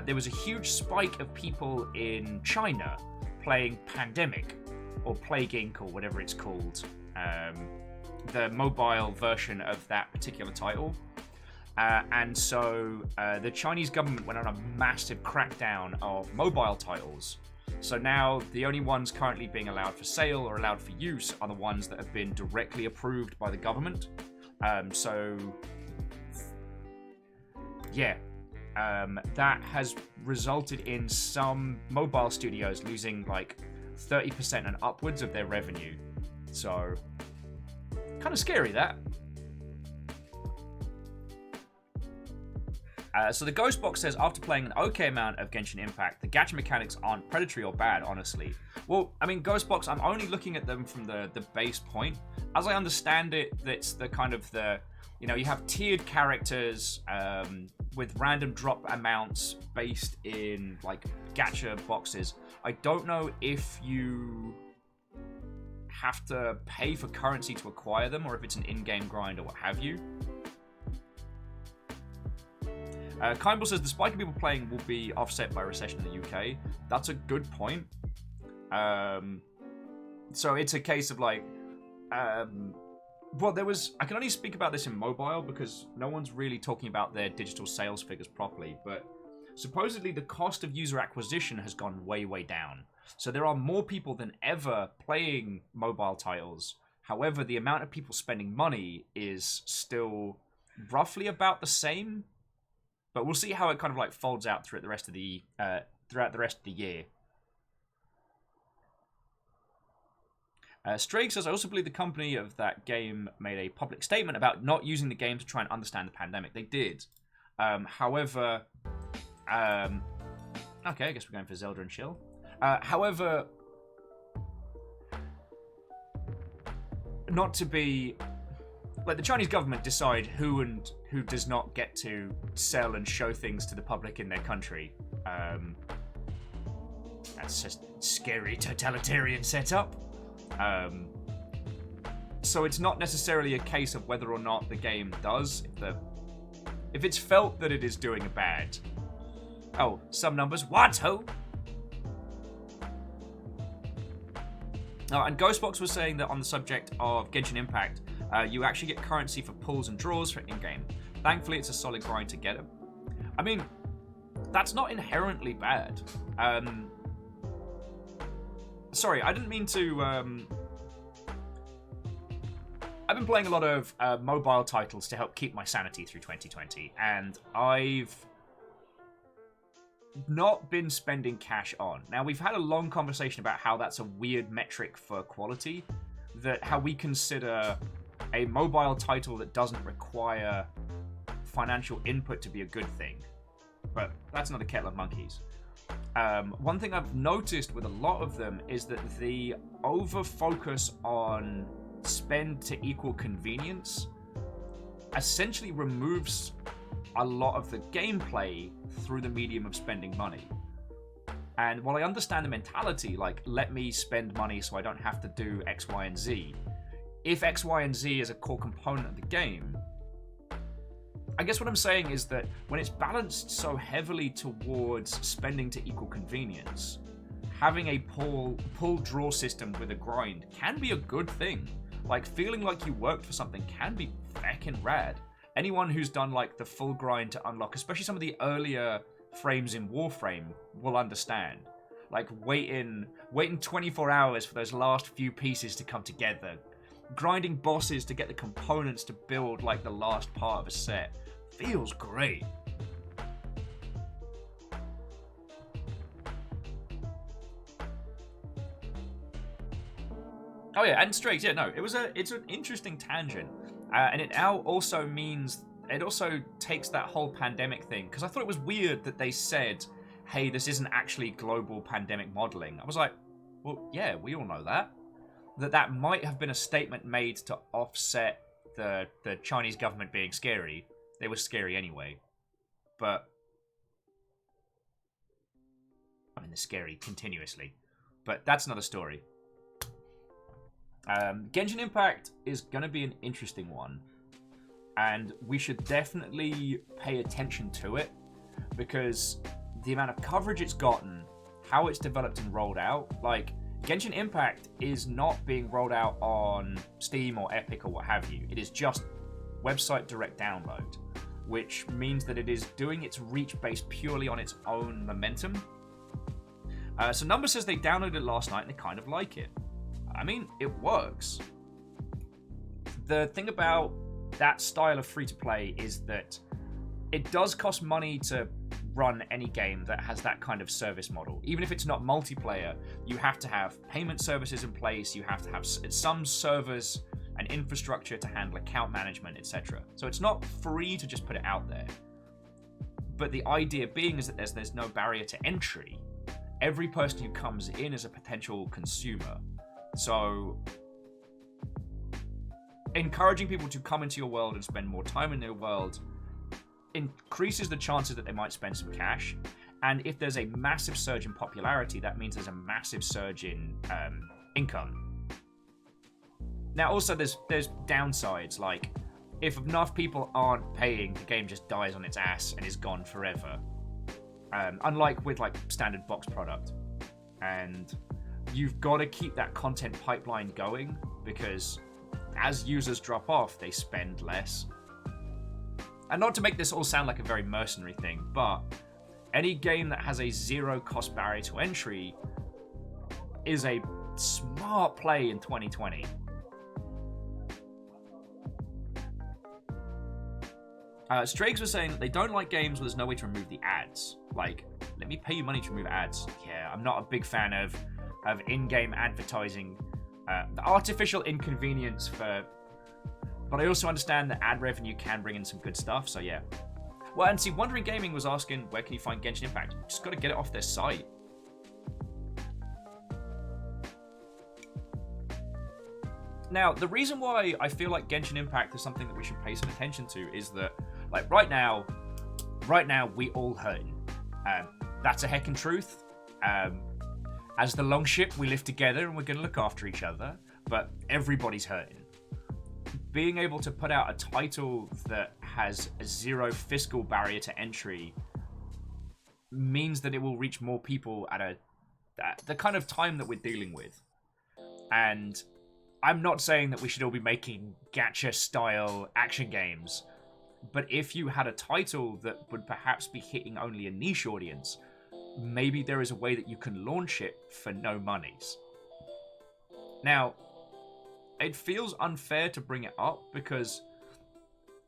there was a huge spike of people in China playing Pandemic. or Plague Inc. or whatever it's called, the mobile version of that particular title. And so the Chinese government went on a massive crackdown of mobile titles. So now the only ones currently being allowed for sale or allowed for use are the ones that have been directly approved by the government. That has resulted in some mobile studios losing like 30% and upwards of their revenue. So, kind of scary, that. So the Ghost Box says, after playing an okay amount of Genshin Impact, the gacha mechanics aren't predatory or bad, honestly. Well, I mean, Ghost Box, I'm only looking at them from the base point. As I understand it, that's the kind of the, you know, you have tiered characters with random drop amounts based in, like, gacha boxes. I don't know if you have to pay for currency to acquire them, or if it's an in-game grind or what have you. Kindle says the spike of people playing will be offset by recession in the UK. That's a good point. So it's a case of like, well, there was, I can only speak about this in mobile because no one's really talking about their digital sales figures properly, but supposedly the cost of user acquisition has gone way, way down. So there are more people than ever playing mobile titles. However, the amount of people spending money is still roughly about the same. But we'll see how it kind of like folds out throughout the rest of the year. Strake says, I also believe the company of that game made a public statement about not using the game to try and understand the pandemic. They did. However, okay, I guess we're going for Zelda and chill. However, not to be... Like, the Chinese government decide who and who does not get to sell and show things to the public in their country. That's just scary totalitarian setup. So it's not necessarily a case of whether or not the game does. If it's felt that it is doing a bad... Oh, some numbers. What? Ho? And Ghostbox was saying that on the subject of Genshin Impact, you actually get currency for pulls and draws for in-game. Thankfully, it's a solid grind to get it. I mean, that's not inherently bad. Sorry, I didn't mean to... I've been playing a lot of mobile titles to help keep my sanity through 2020, and I've not been spending cash on. Now, we've had a long conversation about how that's a weird metric for quality, that how we consider a mobile title that doesn't require financial input to be a good thing. But that's not a kettle of monkeys. One thing I've noticed with a lot of them is that the over-focus on spend to equal convenience essentially removes a lot of the gameplay through the medium of spending money. And while I understand the mentality, like, let me spend money so I don't have to do X, Y, and Z, if X, Y, and Z is a core component of the game, I guess what I'm saying is that when it's balanced so heavily towards spending to equal convenience, having a pull-draw system with a grind can be a good thing. Like, feeling like you worked for something can be feckin' rad. Anyone who's done, like, the full grind to unlock, especially some of the earlier frames in Warframe, will understand. Like, waiting 24 hours for those last few pieces to come together. Grinding bosses to get the components to build, like, the last part of a set. Feels great. Oh yeah, and Strakes, yeah, no, it's an interesting tangent. And it now also means, it also takes that whole pandemic thing, because I thought it was weird that they said, hey, this isn't actually global pandemic modeling. I was like, well, yeah, we all know that. That might have been a statement made to offset the Chinese government being scary. They were scary anyway. But, I mean, they're scary continuously. But that's another story. Genshin Impact is going to be an interesting one, and we should definitely pay attention to it, because the amount of coverage it's gotten, how it's developed and rolled out, like, Genshin Impact is not being rolled out on Steam or Epic or what have you. It is just website direct download, which means that it is doing its reach based purely on its own momentum. So Number says they downloaded it last night and they kind of like it. I mean, it works. The thing about that style of free-to-play is that it does cost money to run any game that has that kind of service model. Even if it's not multiplayer, you have to have payment services in place, you have to have some servers and infrastructure to handle account management, etc. So it's not free to just put it out there. But the idea being is that there's no barrier to entry. Every person who comes in is a potential consumer. So encouraging people to come into your world and spend more time in their world increases the chances that they might spend some cash. And if there's a massive surge in popularity, that means there's a massive surge in income. Now, also, there's downsides, like if enough people aren't paying, the game just dies on its ass and is gone forever. Unlike with like standard box product. And you've got to keep that content pipeline going, because as users drop off, they spend less. And not to make this all sound like a very mercenary thing, but any game that has a zero cost barrier to entry is a smart play in 2020. Strags was saying that they don't like games where there's no way to remove the ads. Like, let me pay you money to remove ads. Yeah, I'm not a big fan of in-game advertising. The artificial inconvenience for... But I also understand that ad revenue can bring in some good stuff, so yeah. Well, and see, Wandering Gaming was asking, where can you find Genshin Impact? Just got to get it off their site. Now, the reason why I feel like Genshin Impact is something that we should pay some attention to is that, like, right now, we all hurting. That's a heckin' truth. As the Longship, we live together and we're going to look after each other, but everybody's hurting. Being able to put out a title that has a zero fiscal barrier to entry means that it will reach more people at the kind of time that we're dealing with. And I'm not saying that we should all be making gacha-style action games, but if you had a title that would perhaps be hitting only a niche audience, maybe there is a way that you can launch it for no monies. Now, it feels unfair to bring it up because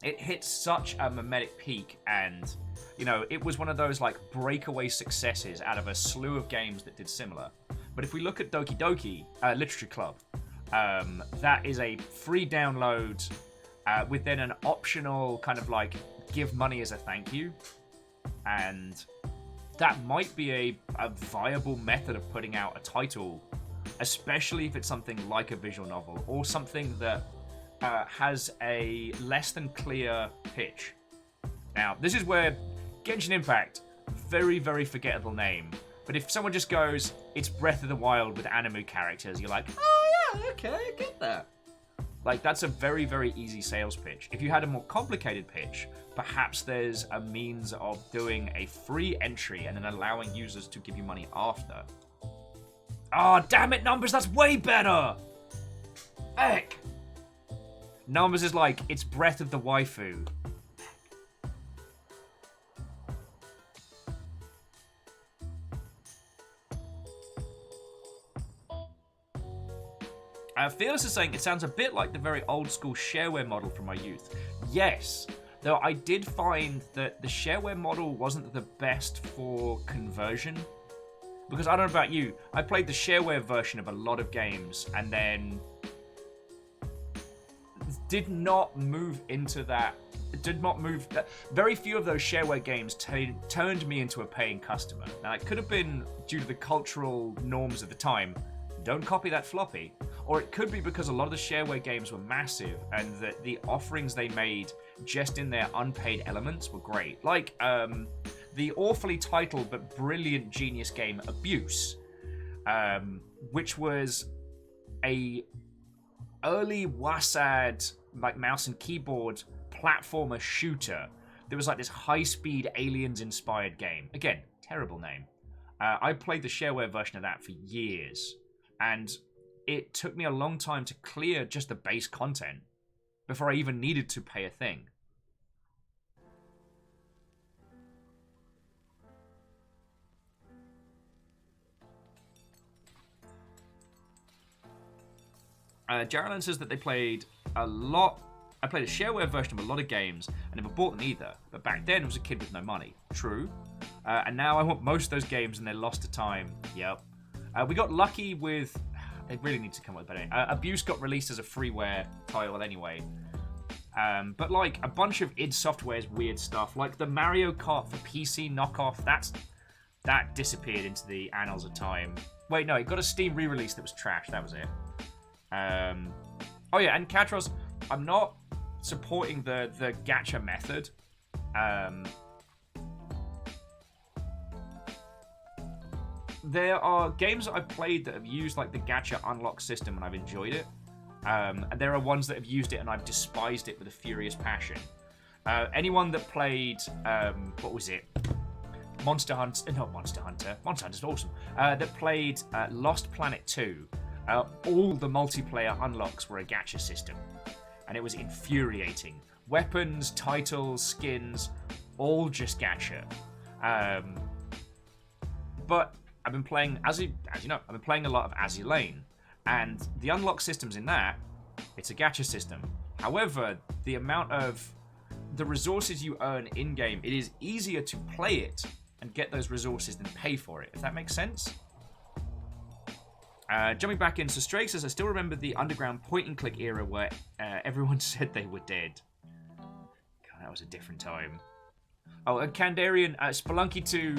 it hit such a mimetic peak, and, you know, it was one of those, like, breakaway successes out of a slew of games that did similar. But if we look at Doki Doki Literature Club, that is a free download with then an optional kind of like give money as a thank you, and that might be a viable method of putting out a title, especially if it's something like a visual novel or something that has a less than clear pitch. Now, this is where Genshin Impact, very, very forgettable name, but if someone just goes, it's Breath of the Wild with anime characters, you're like, oh yeah, okay, I get that. Like, that's a very, very easy sales pitch. If you had a more complicated pitch, perhaps there's a means of doing a free entry and then allowing users to give you money after. Oh, damn it, Numbers, that's way better! Heck! Numbers is like, it's Breath of the Waifu. Fearless is saying, it sounds a bit like the very old school shareware model from my youth. Yes, though I did find that the shareware model wasn't the best for conversion. Because I don't know about you, I played the shareware version of a lot of games and then did not move into that. Very few of those shareware games turned me into a paying customer. Now, it could have been due to the cultural norms of the time. Don't copy that floppy. Or it could be because a lot of the shareware games were massive and that the offerings they made just in their unpaid elements were great. Like the awfully titled but brilliant genius game Abuse, which was a early WASD, like mouse and keyboard platformer shooter. There was like this high-speed aliens-inspired game. Again, terrible name. I played the shareware version of that for years. and it took me a long time to clear just the base content before I even needed to pay a thing. Jarlan says that they played a lot. I played a shareware version of a lot of games. I never bought them either, but back then I was a kid with no money. True. And now I want most of those games and they're lost to time. Yep. We got lucky with... They really need to come up with better. Abuse got released as a freeware title anyway. But like a bunch of id Software's weird stuff, like the Mario Kart for PC knockoff, that disappeared into the annals of time. Wait, no, it got a Steam re-release that was trash. That was it. Oh yeah, and Katros, I'm not supporting the gacha method. There are games that I've played that have used like the gacha unlock system and I've enjoyed it. And there are ones that have used it and I've despised it with a furious passion. Anyone that played, what was it? Monster Hunter, not Monster Hunter. Monster Hunter's awesome. That played Lost Planet 2. All the multiplayer unlocks were a gacha system. And it was infuriating. Weapons, titles, skins, all just gacha. But I've been playing, as you know, I've been playing a lot of Azur Lane. And the unlock systems in that, it's a gacha system. However, the amount of the resources you earn in-game, it is easier to play it and get those resources than pay for it, if that makes sense. Jumping back in, so Strake says, I still remember the underground point-and-click era where everyone said they were dead. God, that was a different time. Oh, and Kandarian, Spelunky 2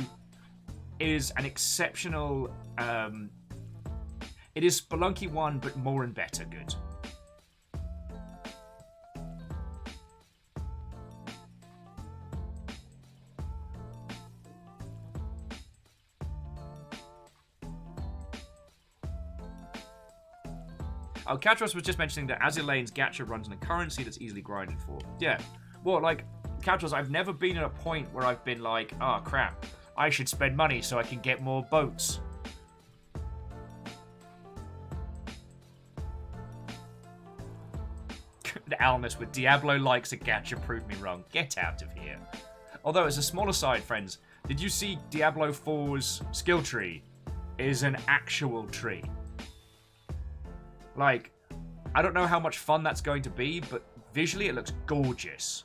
is an exceptional... it is Spelunky 1, but more and better good. Oh, Katros was just mentioning that Azur Lane's gacha runs on a currency that's easily grinded for. Yeah. Well, like, Katros, I've never been at a point where I've been like, oh, crap, I should spend money so I can get more boats. Almus with Diablo likes a gacha, prove me wrong. Get out of here. Although, as a smaller side, friends, did you see Diablo 4's skill tree is an actual tree? Like, I don't know how much fun that's going to be, but visually it looks gorgeous.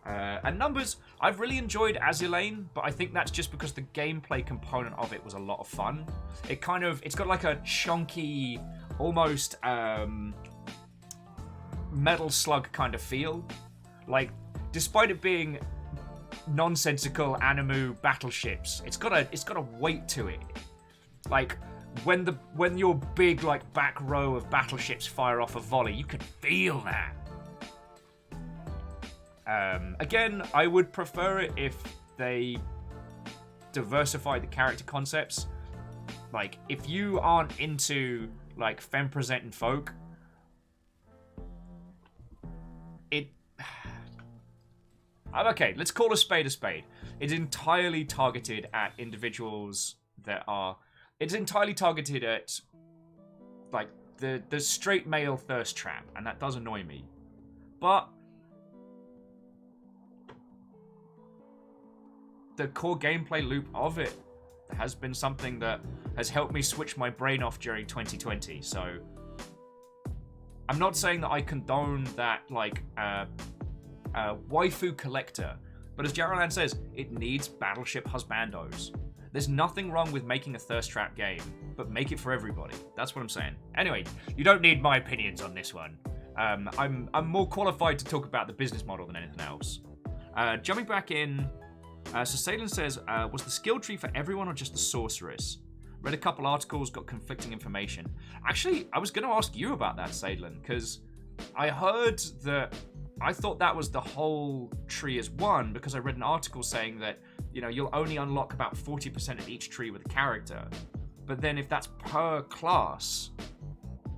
And numbers, I've really enjoyed Azur Lane, but I think that's just because the gameplay component of it was a lot of fun. It's got like a chunky, almost Metal Slug kind of feel. Like, despite it being nonsensical Animu battleships, it's got a weight to it. Like, when your big like back row of battleships fire off a volley, you can feel that. Again, I would prefer it if they diversify the character concepts. Like, if you aren't into like femme presenting folk, okay, let's call a spade a spade. It's entirely targeted at individuals that are... It's entirely targeted at, like, the straight male thirst trap, and that does annoy me. But the core gameplay loop of it has been something that has helped me switch my brain off during 2020, so... I'm not saying that I condone that, like, waifu collector, but as Jaralan says, it needs battleship husbandos. There's nothing wrong with making a thirst trap game, but make it for everybody. That's what I'm saying. Anyway, you don't need my opinions on this one. I'm more qualified to talk about the business model than anything else. Jumping back in, so Salem says, was the skill tree for everyone or just the sorceress? Read a couple articles, got conflicting information. Actually, I was going to ask you about that, Salem, because I heard that... I thought that was the whole tree as one, because I read an article saying that, you know, you'll only unlock about 40% of each tree with a character. But then if that's per class,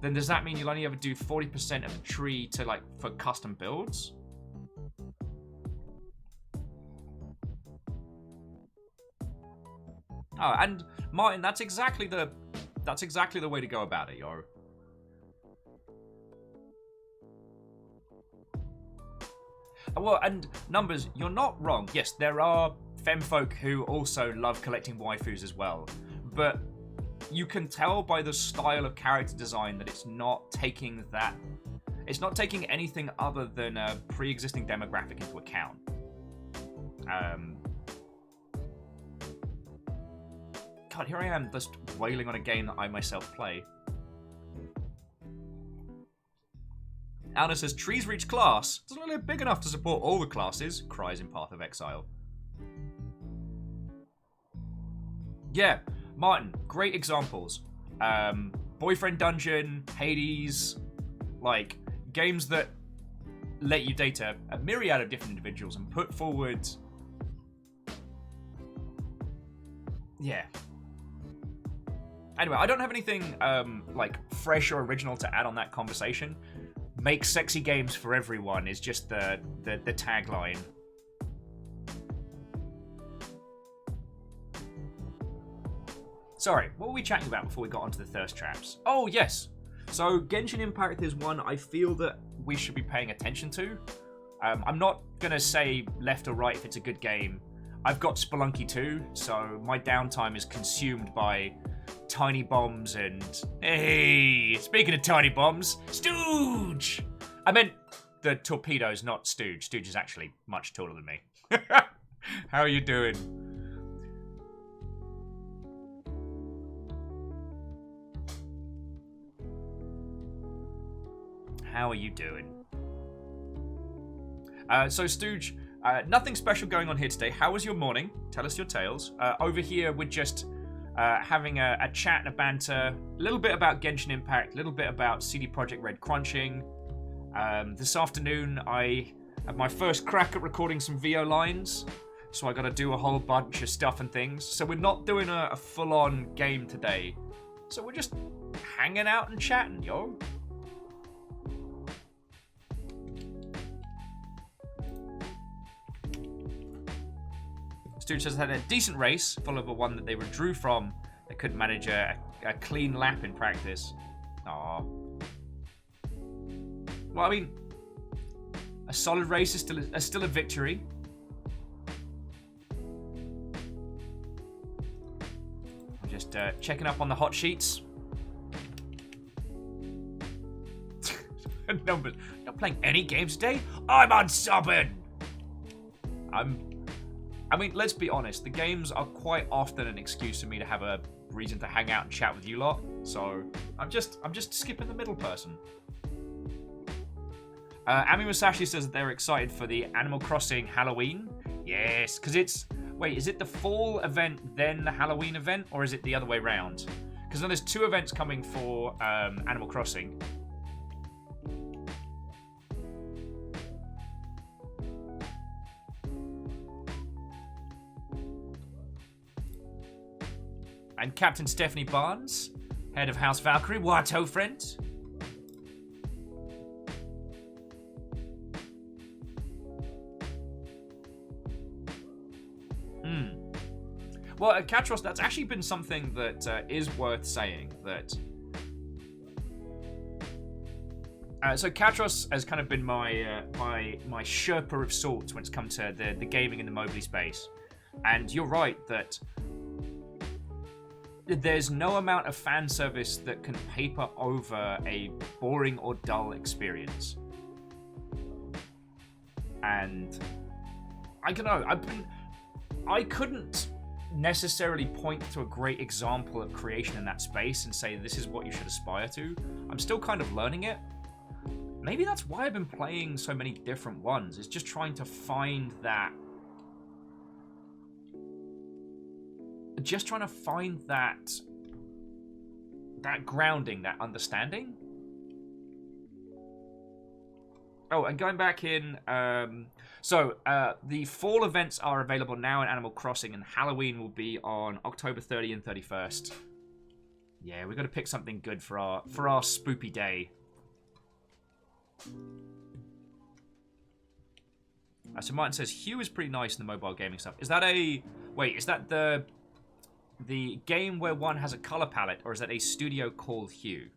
then does that mean you'll only ever do 40% of the tree to, like, for custom builds? Oh, and Martin, that's exactly the That's exactly the way to go about it, yo. Well, and Numbers, you're not wrong. Yes, there are femfolk who also love collecting waifus as well. But you can tell by the style of character design that it's not taking that... It's not taking anything other than a pre-existing demographic into account. God, here I am just wailing on a game that I myself play. Anna says, trees reach class. Doesn't look big enough to support all the classes, cries in Path of Exile. Yeah, Martin, great examples. Boyfriend Dungeon, Hades, like, games that let you date a myriad of different individuals and put forward... Yeah. Anyway, I don't have anything, like, fresh or original to add on that conversation. Make sexy games for everyone is just the tagline. Sorry, what were we chatting about before we got onto the thirst traps? Oh, yes. So, Genshin Impact is one I feel that we should be paying attention to. I'm not going to say left or right if it's a good game. I've got Spelunky 2, so my downtime is consumed by tiny bombs and... Hey, speaking of tiny bombs, Stooge! I meant the torpedoes, not Stooge. Stooge is actually much taller than me. How are you doing? How are you doing? So, Stooge, nothing special going on here today. How was your morning? Tell us your tales. Over here, we're just having a chat and a banter. A little bit about Genshin Impact, a little bit about CD Projekt Red crunching. This afternoon, I had my first crack at recording some VO lines. So I got to do a whole bunch of stuff and things. So we're not doing a full-on game today. So we're just hanging out and chatting, yo. Stooge has had a decent race, followed by one that they withdrew from. They couldn't manage a clean lap in practice. Aww. Well, I mean, a solid race is still a victory. I'm just checking up on the hot sheets. Numbers. Not playing any games today. I'm unsubbing. I mean, let's be honest. The games are quite often an excuse for me to have a reason to hang out and chat with you lot. So I'm just skipping the middle person. Ami Musashi says that they're excited for the Animal Crossing Halloween. Yes, because it's... Wait, is it the fall event, then the Halloween event? Or is it the other way around? Because then there's 2 events coming for Animal Crossing. And Captain Stephanie Barnes, head of House Valkyrie. What, ho, friend? Well, Katros, that's actually been something that is worth saying. That so Katros has kind of been my my Sherpa of sorts when it's come to the gaming in the Mobley space. And you're right that there's no amount of fan service that can paper over a boring or dull experience. And I don't know, I couldn't necessarily point to a great example of creation in that space and say this is what you should aspire to. I'm still kind of learning it. Maybe that's why I've been playing so many different ones. It's just trying to find that... Just trying to find that grounding, that understanding. Oh, and going back in... the fall events are available now in Animal Crossing, and Halloween will be on October 30 and 31st. Yeah, we've got to pick something good for our spoopy day. So Martin says, Hue is pretty nice in the mobile gaming stuff. Is that a... Wait, is that the the game where one has a color palette, or is that a studio called Hue?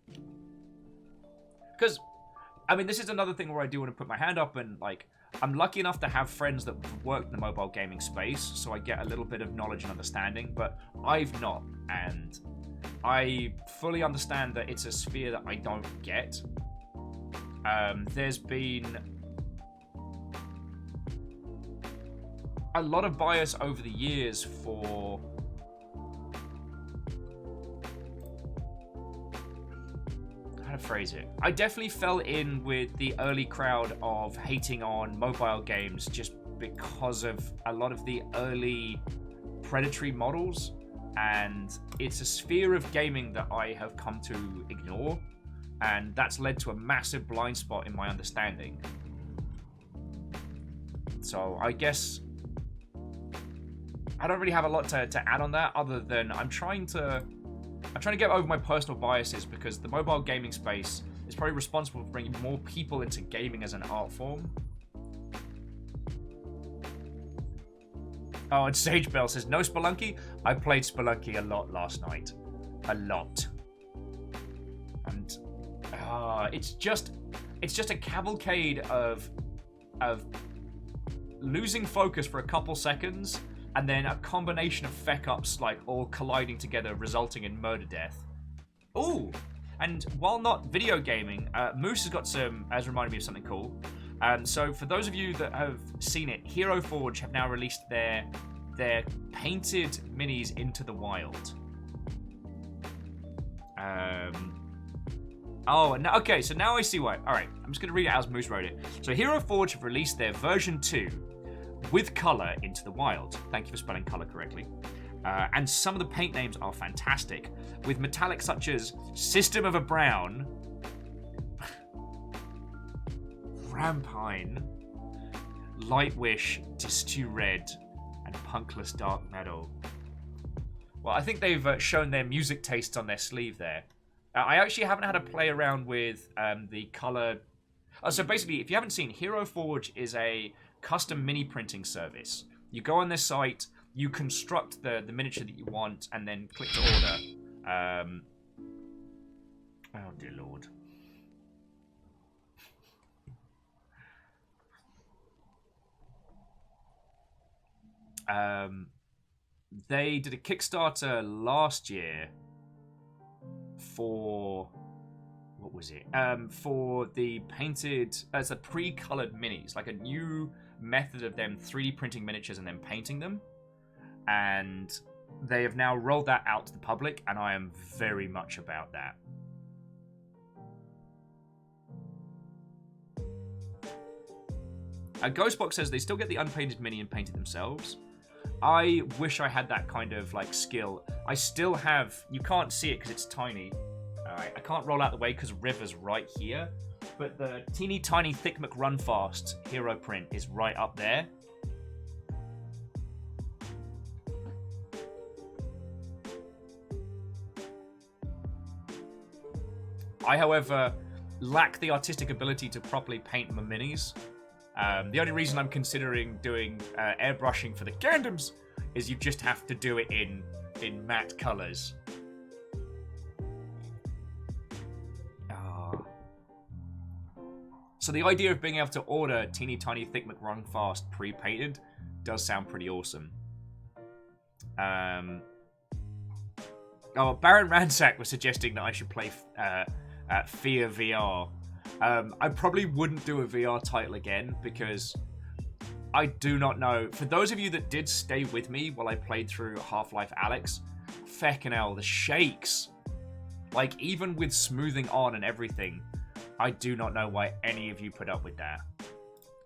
Because, I mean, this is another thing where I do want to put my hand up and, like, I'm lucky enough to have friends that work in the mobile gaming space, so I get a little bit of knowledge and understanding, but I've not, and I fully understand that it's a sphere that I don't get. There's been a lot of bias over the years for how to phrase it. I definitely fell in with the early crowd of hating on mobile games just because of a lot of the early predatory models, and it's a sphere of gaming that I have come to ignore, and that's led to a massive blind spot in my understanding. So I guess I don't really have a lot to add on that, other than I'm trying to get over my personal biases, because the mobile gaming space is probably responsible for bringing more people into gaming as an art form. Oh, and Sage Bell says, no Spelunky? I played Spelunky a lot last night. A lot. And it's just a cavalcade of losing focus for a couple seconds, and then a combination of feck-ups, like, all colliding together, resulting in murder death. Ooh! And while not video gaming, Moose has got has reminded me of something cool. So for those of you that have seen it, Hero Forge have now released their painted minis into the wild. Okay, so now I see why. Alright, I'm just going to read it as Moose wrote it. So Hero Forge have released their version 2 with color into the wild. Thank you for spelling color correctly. And some of the paint names are fantastic, with metallics such as System of a Brown, Rampine, Lightwish, Distu Red, and Punkless Dark Metal. Well, I think they've shown their music tastes on their sleeve there. I actually haven't had a play around with the color. So basically, if you haven't seen, Hero Forge is a custom mini printing service. You go on their site, you construct the miniature that you want, and then click to order. Oh dear lord. They did a Kickstarter last year for, what was it? For the painted, as a pre-colored minis, like a new method of them 3D printing miniatures and then painting them. And they have now rolled that out to the public, and I am very much about that. Ghostbox says they still get the unpainted mini and paint it themselves. I wish I had that kind of like skill. I still have, you can't see it because it's tiny. Alright, I can't roll out the way because River's right here. But the teeny tiny Thick McRunfast hero print is right up there. I, however, lack the artistic ability to properly paint my minis. The only reason I'm considering doing airbrushing for the Gundams is you just have to do it in matte colors. So the idea of being able to order teeny tiny Thick McRunfast pre-painted does sound pretty awesome. Baron Ransack was suggesting that I should play Fear VR. I probably wouldn't do a VR title again because I do not know. For those of you that did stay with me while I played through Half-Life Alyx, feckin' hell, the shakes. Like, even with smoothing on and everything, I do not know why any of you put up with that.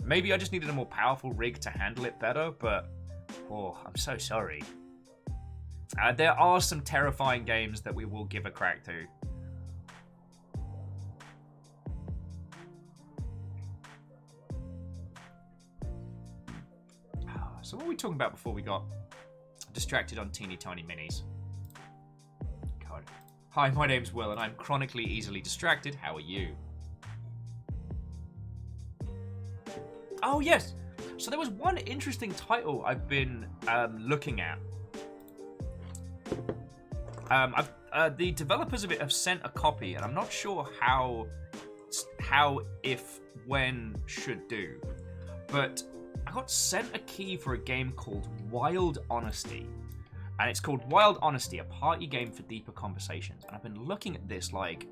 Maybe I just needed a more powerful rig to handle it better, but oh, I'm so sorry. There are some terrifying games that we will give a crack to. So what were we talking about before we got distracted on teeny tiny minis? God. Hi, my name's Will, and I'm chronically easily distracted. How are you? Oh, yes. So there was one interesting title I've been looking at. The developers of it have sent a copy, and I'm not sure how, if, when, should do. But I got sent a key for a game called Wild Honesty. And it's called Wild Honesty, a party game for deeper conversations. And I've been looking at this like,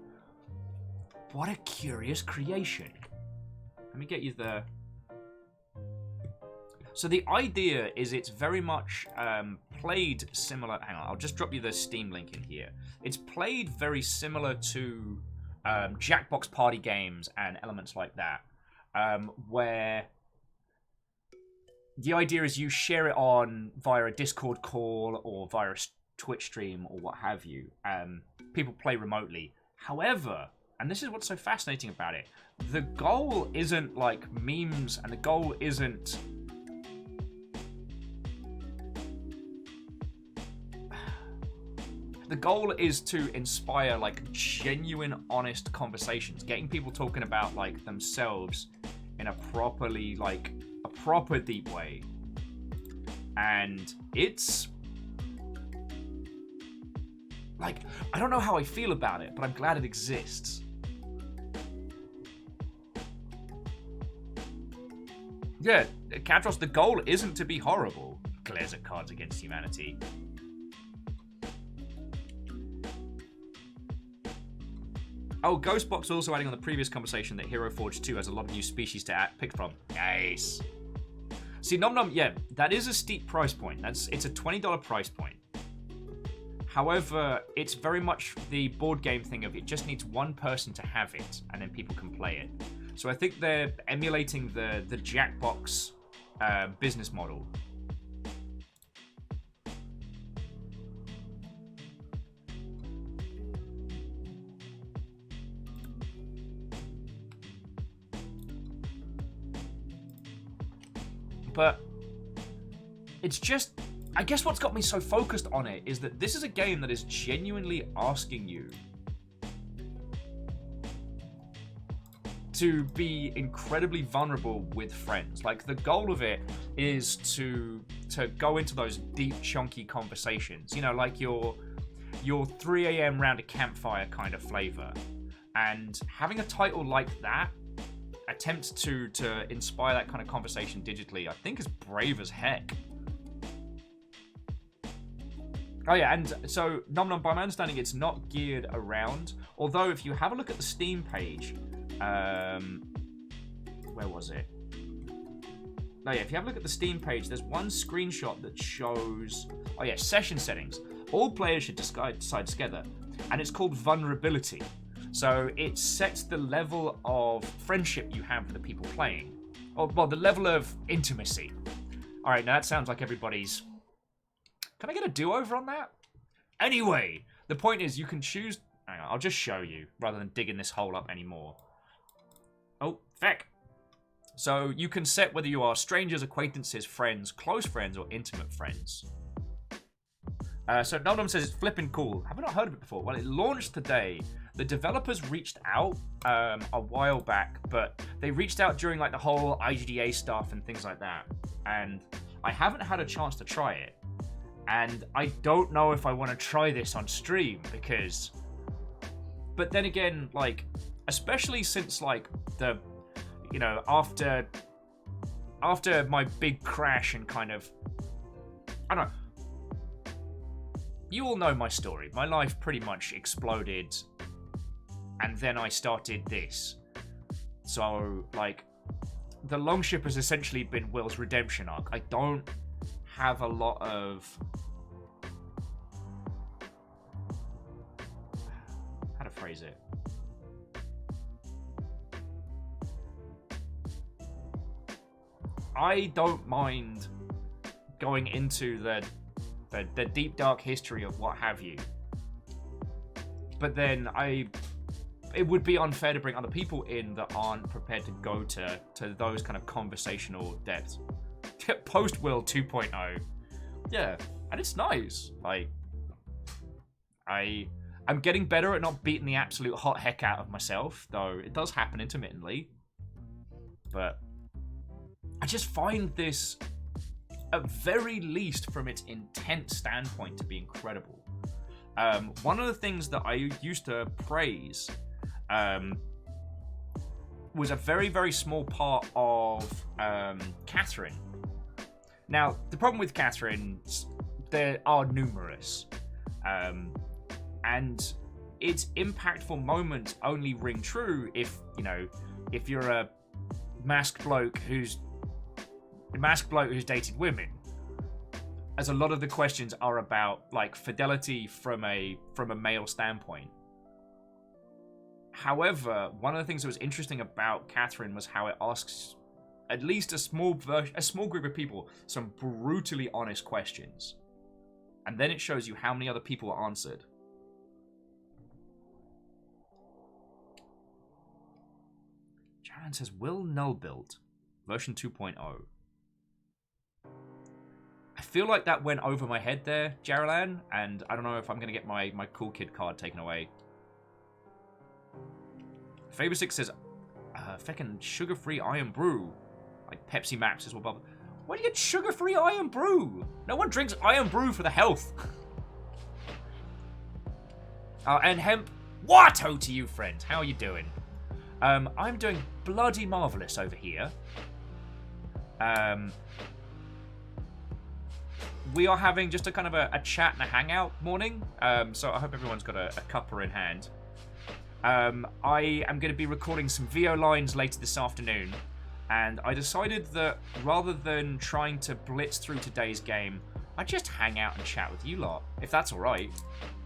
what a curious creation. Let me get you the... So the idea is it's very much played similar... Hang on, I'll just drop you the Steam link in here. It's played very similar to Jackbox party games and elements like that, where the idea is you share it on via a Discord call or via a Twitch stream or what have you. People play remotely. However, and this is what's so fascinating about it, the goal isn't like memes, and the goal isn't... The goal is to inspire like genuine, honest conversations, getting people talking about like themselves in a properly like a proper deep way. And it's like, I don't know how I feel about it, but I'm glad it exists. Yeah, Katros, the goal isn't to be horrible. Glares at Cards Against Humanity. Oh, Ghostbox also adding on the previous conversation that Hero Forge 2 has a lot of new species to pick from. Nice. See, Nom Nom, yeah, that is a steep price point. It's a $20 price point. However, it's very much the board game thing of it just needs one person to have it, and then people can play it. So I think they're emulating the Jackbox business model. But it's just, I guess what's got me so focused on it is that this is a game that is genuinely asking you to be incredibly vulnerable with friends. Like, the goal of it is to go into those deep, chunky conversations. You know, like your 3 a.m. round a campfire kind of flavor. And having a title like that attempt to inspire that kind of conversation digitally, I think is brave as heck. Oh yeah, and so Nom Nom, by my understanding, it's not geared around. Although if you have a look at the Steam page, where was it? No, yeah, if you have a look at the Steam page, there's one screenshot that shows, oh yeah, session settings. All players should decide together, and it's called vulnerability. So it sets the level of friendship you have with the people playing. Or, well, the level of intimacy. All right, now that sounds like everybody's... Can I get a do-over on that? Anyway, the point is you can choose... Hang on, I'll just show you, rather than digging this hole up anymore. Oh, feck. So you can set whether you are strangers, acquaintances, friends, close friends, or intimate friends. So Nom Nom says it's flipping cool. Have I not heard of it before? Well, it launched today. The developers reached out a while back, but they reached out during like the whole IGDA stuff and things like that. And I haven't had a chance to try it. And I don't know if I want to try this on stream because... But then again, like, especially since like the, you know, after my big crash and kind of, I don't know. You all know my story. My life pretty much exploded, and then I started this. So, like, the Longship has essentially been Will's redemption arc. I don't have a lot of... How to phrase it? I don't mind going into the deep dark history of what have you, but then it would be unfair to bring other people in that aren't prepared to go to those kind of conversational depths. Post Will 2.0, yeah, and it's nice. Like, I'm getting better at not beating the absolute hot heck out of myself, though it does happen intermittently. But I just find this, at very least from its intent standpoint, to be incredible. one of the things that I used to praise was a very, very small part of Catherine. Now, the problem with Catherine, there are numerous. And its impactful moments only ring true if, you know, if you're a masked bloke who's dated women. As a lot of the questions are about, like, fidelity from a male standpoint. However, one of the things that was interesting about Catherine was how it asks at least a small group of people some brutally honest questions. And then it shows you how many other people answered. Jaron says, Will Null build version 2.0. I feel like that went over my head there, Jaralan, and I don't know if I'm going to get my cool kid card taken away. Faber6 says, feckin' sugar-free Iron Brew. Like Pepsi Max as well. Why do you get sugar-free Iron Brew? No one drinks Iron Brew for the health. And Hemp, Watto to you, friend. How are you doing? I'm doing bloody marvellous over here. We are having just a kind of a chat and a hangout morning. So I hope everyone's got a cuppa in hand. I am going to be recording some VO lines later this afternoon. And I decided that rather than trying to blitz through today's game, I'd just hang out and chat with you lot, if that's alright.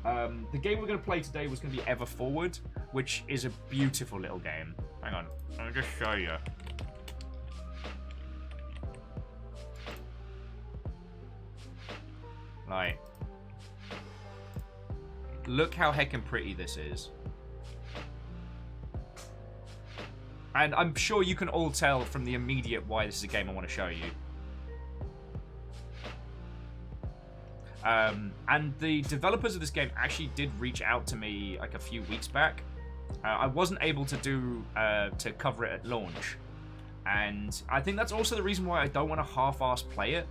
The game we're going to play today was going to be Ever Forward, which is a beautiful little game. Hang on, let me just show you. Like, look how heckin' pretty this is. And I'm sure you can all tell from the immediate why this is a game I want to show you. And the developers of this game actually did reach out to me like a few weeks back. I wasn't able to to cover it at launch. And I think that's also the reason why I don't want to half-ass play it.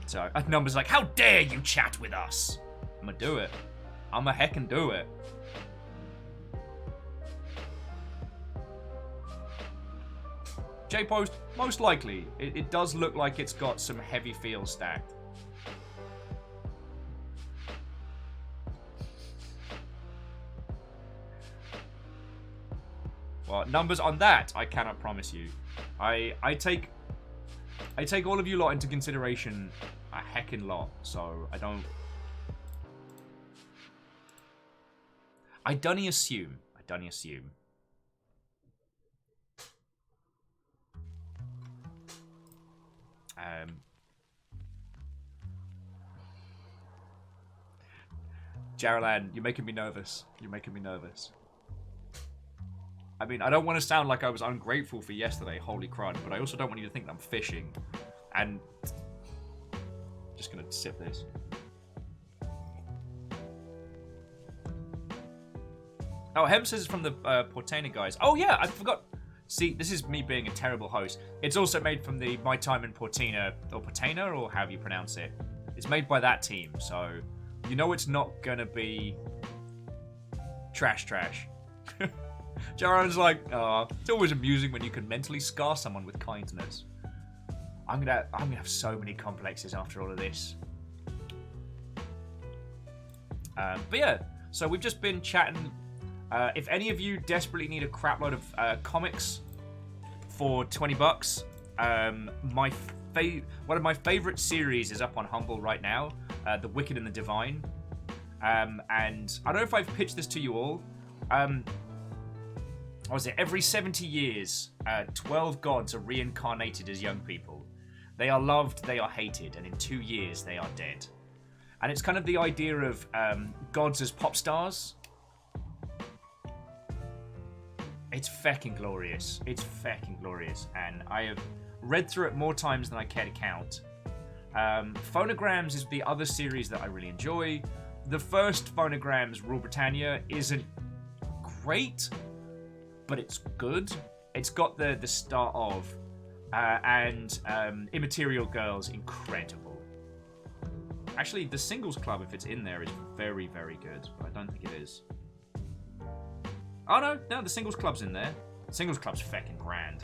So, Numbers like, how dare you chat with us? I'm gonna do it. I'm gonna heckin' do it. J-Post, most likely. It does look like it's got some heavy feels stacked. Well, Numbers on that, I cannot promise you. I take all of you lot into consideration a heckin' lot, so I don't assume. Jaralan, you're making me nervous. I mean, I don't want to sound like I was ungrateful for yesterday, holy crud, but I also don't want you to think that I'm fishing. And just gonna sip this. Oh, Hem says it's from the Portainer guys. Oh yeah, I forgot. See, this is me being a terrible host. It's also made from the My Time in Portina, or Portainer, or however you pronounce it. It's made by that team, so you know it's not gonna be trash. Jaron's like, it's always amusing when you can mentally scar someone with kindness. I'm gonna have so many complexes after all of this. But yeah, so we've just been chatting. If any of you desperately need a crapload of comics for $20, one of my favorite series is up on Humble right now, The Wicked and the Divine. And I don't know if I've pitched this to you all. What was it? Every 70 years, 12 gods are reincarnated as young people. They are loved, they are hated, and in 2 years they are dead. And it's kind of the idea of gods as pop stars. It's feckin' glorious. And I have read through it more times than I care to count. Phonograms is the other series that I really enjoy. The first Phonograms, Rule Britannia, isn't great, but it's good. It's got the start of and Immaterial Girls, incredible. Actually, the Singles Club, if it's in there, is very, very good. But I don't think it is. Oh, no, the Singles Club's in there. Singles Club's feckin' grand.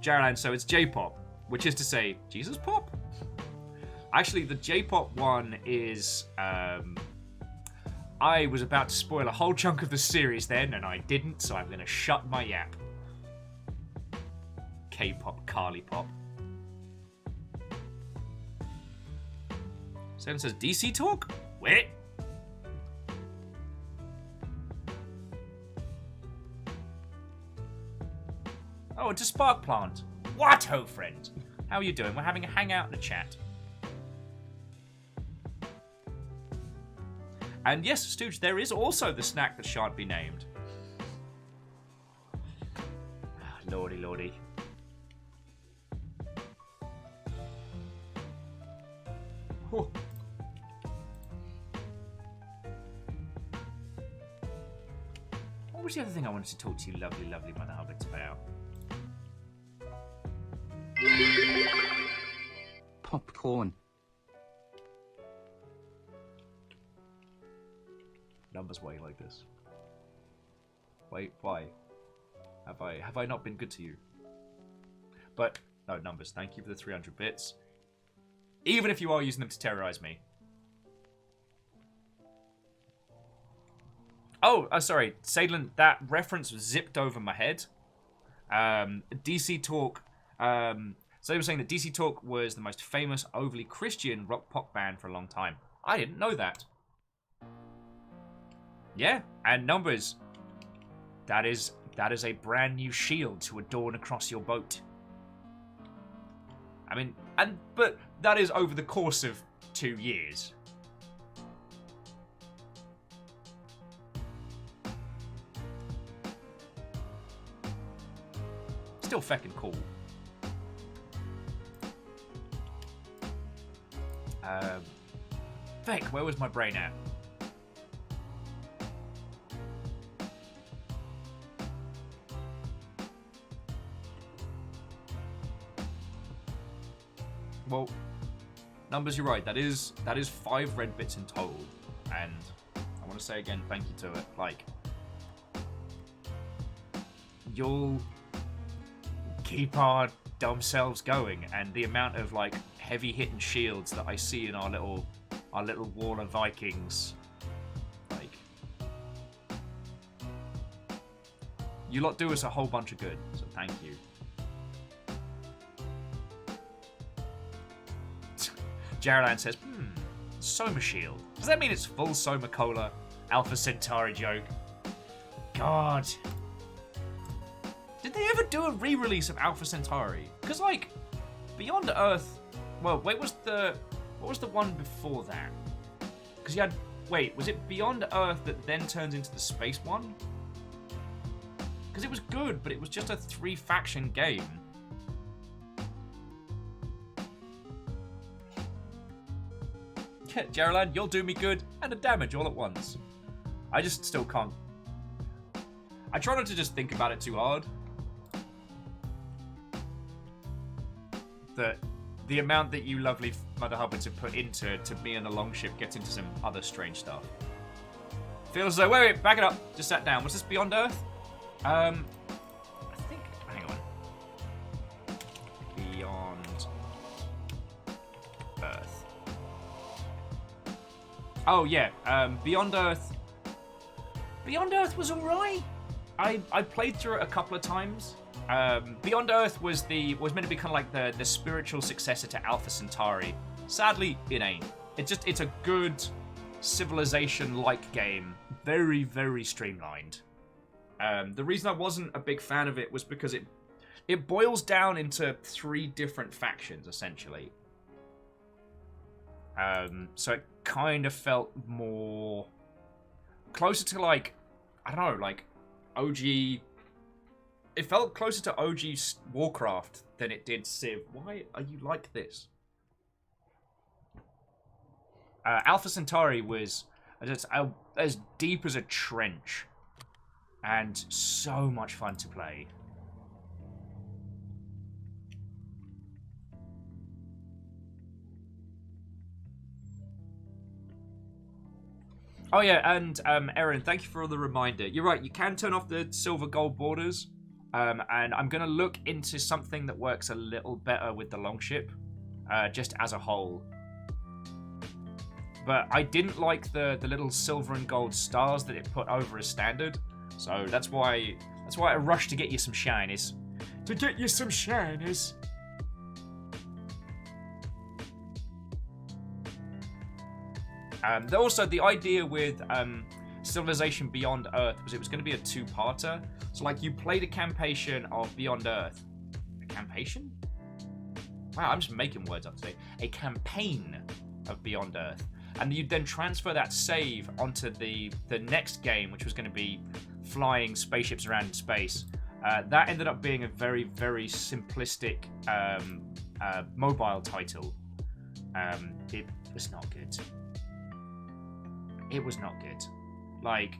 Jarolan, so it's J-pop, which is to say, Jesus Pop? Actually, the J-pop one is, I was about to spoil a whole chunk of the series then, and I didn't, so I'm gonna shut my yap. K-pop, Carly Pop. Someone says DC talk? Wait. Oh, it's a spark plant. What, ho friend? How are you doing? We're having a hangout and a chat. And yes, Stooge, there is also the snack that shan't be named. Lordy, lordy. Oh. What was the other thing I wanted to talk to you lovely, lovely Mother Hobbits about? Popcorn. Numbers, why you like this? Wait, why? Have I not been good to you? But no, Numbers, thank you for the 300 bits. Even if you are using them to terrorize me. Oh, sorry, Sadlin, that reference was zipped over my head. DC Talk. So they were saying that DC Talk was the most famous overly Christian rock pop band for a long time. I didn't know that. Yeah, and Numbers. That is a brand new shield to adorn across your boat. I mean, but that is over the course of 2 years. Still feckin' cool. Feck, where was my brain at? Well, Numbers, you're right. That is 5 red bits in total, and I want to say again, thank you to it. Like, you'll keep our dumb selves going, and the amount of like heavy hitting shields that I see in our little wall of Vikings, like, you lot do us a whole bunch of good. So thank you. Jarolan says, Soma Shield. Does that mean it's full Soma Cola? Alpha Centauri joke. God. Did they ever do a re-release of Alpha Centauri? Because, like, Beyond Earth... Well, what was the one before that? Because you had... Wait, was it Beyond Earth that then turns into the space one? Because it was good, but it was just a 3-faction game. Yeah, Jarolan, you'll do me good and a damage all at once. I just still can't. I try not to just think about it too hard. The amount that you lovely Mother Hobbits have put into me and the Longship gets into some other strange stuff. Feels as though, wait, back it up. Just sat down. Was this Beyond Earth? I think, hang on. Beyond Earth. Oh yeah, Beyond Earth. Beyond Earth was alright. I played through it a couple of times. Beyond Earth was meant to be kind of like the spiritual successor to Alpha Centauri. Sadly, it ain't. It's a good Civilization-like game, very, very streamlined. The reason I wasn't a big fan of it was because it boils down into 3 different factions essentially. So it kind of felt more closer to, like, I don't know, like OG. It felt closer to OG Warcraft than it did Civ. Why are you like this? Alpha Centauri was just as deep as a trench. and so much fun to play. Oh yeah, and Erin, thank you for the reminder. You're right, you can turn off the silver gold borders, and I'm going to look into something that works a little better with the Longship, just as a whole. But I didn't like the little silver and gold stars that it put over as standard, so that's why I rushed to get you some shinies. To get you some shinies. Also, the idea with Civilization Beyond Earth was it was going to be a two-parter. So, like, you played a campaign of Beyond Earth. A campaign? Wow, I'm just making words up today. A campaign of Beyond Earth. And you'd then transfer that save onto the next game, which was going to be flying spaceships around in space. That ended up being a very, very simplistic mobile title. It was not good. It was not good. Like,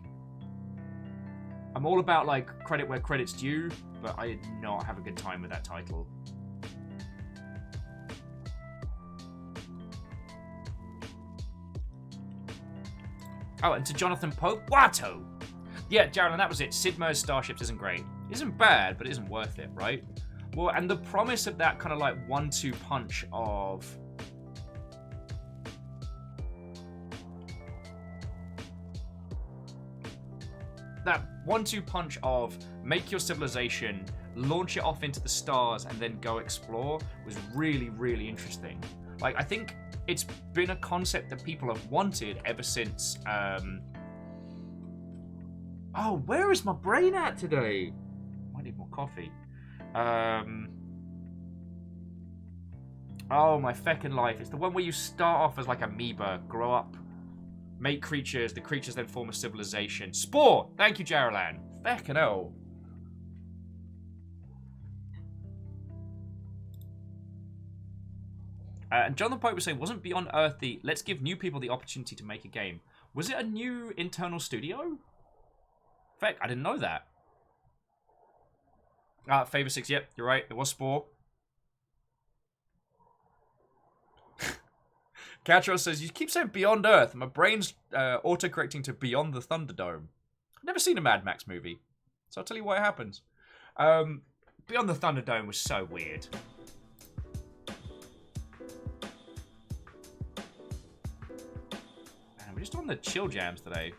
I'm all about, like, credit where credit's due, but I did not have a good time with that title. Oh, and to Jonathan Pope, Watto! Yeah, Jaron, that was it. Sid Meier's Starships isn't great. It isn't bad, but it isn't worth it, right? Well, and the promise of that kind of, like, 1-2 punch of... that 1-2 punch of make your civilization, launch it off into the stars, and then go explore was really, really interesting. Like, I think it's been a concept that people have wanted ever since... Oh, where is my brain at today? I need more coffee. Oh, my feckin' life. It's the one where you start off as, like, amoeba, grow up, make creatures, the creatures then form a civilization. Spore! Thank you, Jaralan. Feckin' hell. And John the Pope was saying, wasn't Beyond Earth the let's give new people the opportunity to make a game? Was it a new internal studio? Feck, I didn't know that. Favor 6, yep, you're right, it was Spore. Catro says, you keep saying Beyond Earth, and my brain's auto-correcting to Beyond the Thunderdome. I've never seen a Mad Max movie, so I'll tell you what happens. Beyond the Thunderdome was so weird. And we're just on the chill jams today.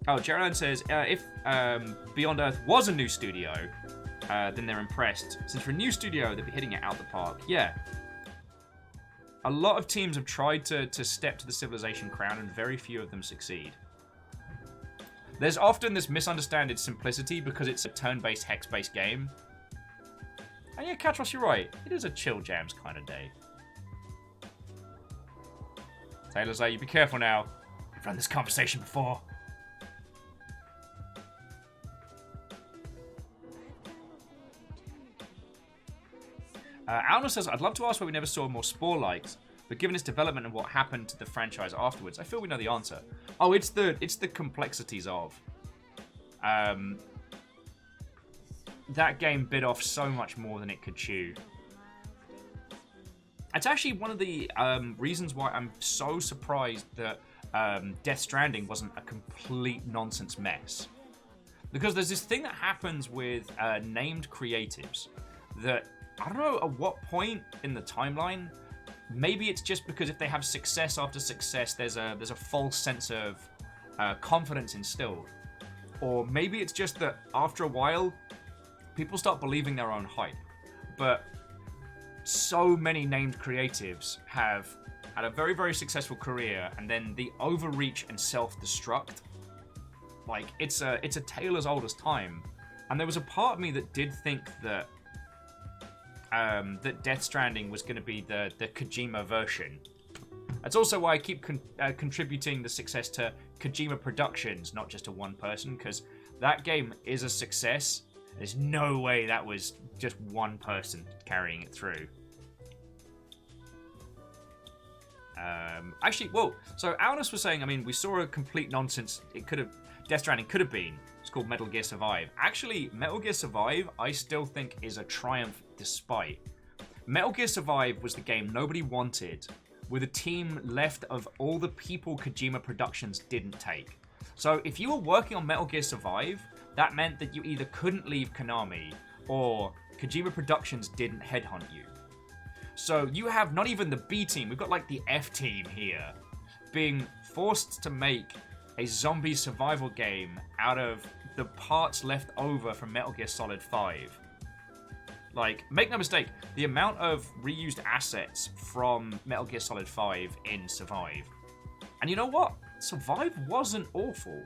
Oh, Geraldine says, if Beyond Earth was a new studio, then they're impressed. Since for a new studio, they'd be hitting it out the park. Yeah. A lot of teams have tried to step to the Civilization crown, and very few of them succeed. There's often this misunderstood simplicity because it's a turn-based, hex-based game. And yeah, Catros, you're right. It is a chill jams kind of day. Taylor's like, you be careful now. I've run this conversation before. Alna says, I'd love to ask why we never saw more Spore likes, but given its development and what happened to the franchise afterwards, I feel we know the answer. Oh, it's the complexities of. That game bit off so much more than it could chew. It's actually one of the reasons why I'm so surprised that Death Stranding wasn't a complete nonsense mess. Because there's this thing that happens with named creatives that I don't know at what point in the timeline. Maybe it's just because if they have success after success, there's a false sense of confidence instilled, or maybe it's just that after a while, people start believing their own hype. But so many named creatives have had a very, very successful career, and then the overreach and self-destruct, like it's a tale as old as time. And there was a part of me that did think that that Death Stranding was going to be the Kojima version. That's also why I keep contributing the success to Kojima Productions, not just to one person, because that game is a success. There's no way that was just one person carrying it through. Actually, whoa. So Alnus was saying, I mean, we saw a complete nonsense. Death Stranding could have been. called Metal Gear Survive. Actually, Metal Gear Survive, I still think is a triumph despite. Metal Gear Survive was the game nobody wanted, with a team left of all the people Kojima Productions didn't take. So if you were working on Metal Gear Survive, that meant that you either couldn't leave Konami, or Kojima Productions didn't headhunt you. So you have not even the B team, we've got like the F team here, being forced to make a zombie survival game out of the parts left over from Metal Gear Solid 5. Like, make no mistake, the amount of reused assets from Metal Gear Solid 5 in Survive. And you know what? Survive wasn't awful.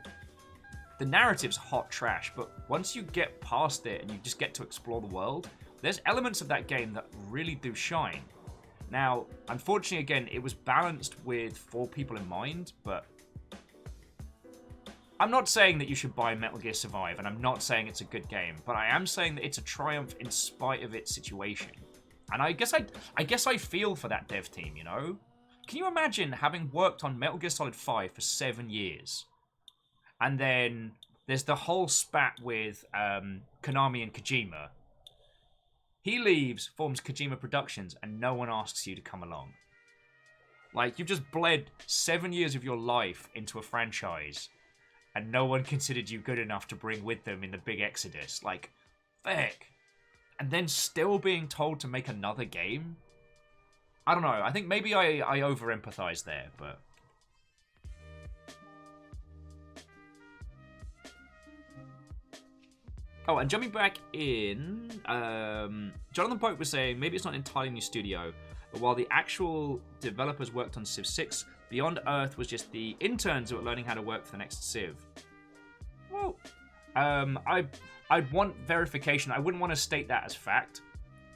The narrative's hot trash, but once you get past it and you just get to explore the world, there's elements of that game that really do shine. Now, unfortunately, again, it was balanced with 4 people in mind, but I'm not saying that you should buy Metal Gear Survive, and I'm not saying it's a good game, but I am saying that it's a triumph in spite of its situation. And I guess I feel for that dev team, you know? Can you imagine having worked on Metal Gear Solid 5 for 7 years, and then there's the whole spat with Konami and Kojima. He leaves, forms Kojima Productions, and no one asks you to come along. Like, you've just bled 7 years of your life into a franchise, and no one considered you good enough to bring with them in the big exodus. Like, feck. And then still being told to make another game? I don't know. I think maybe I over-empathize there, but... Oh, and jumping back in, Jonathan Pope was saying maybe it's not an entirely new studio, but while the actual developers worked on Civ 6, Beyond Earth was just the interns who were learning how to work for the next Civ. Well, I'd want verification. I wouldn't want to state that as fact.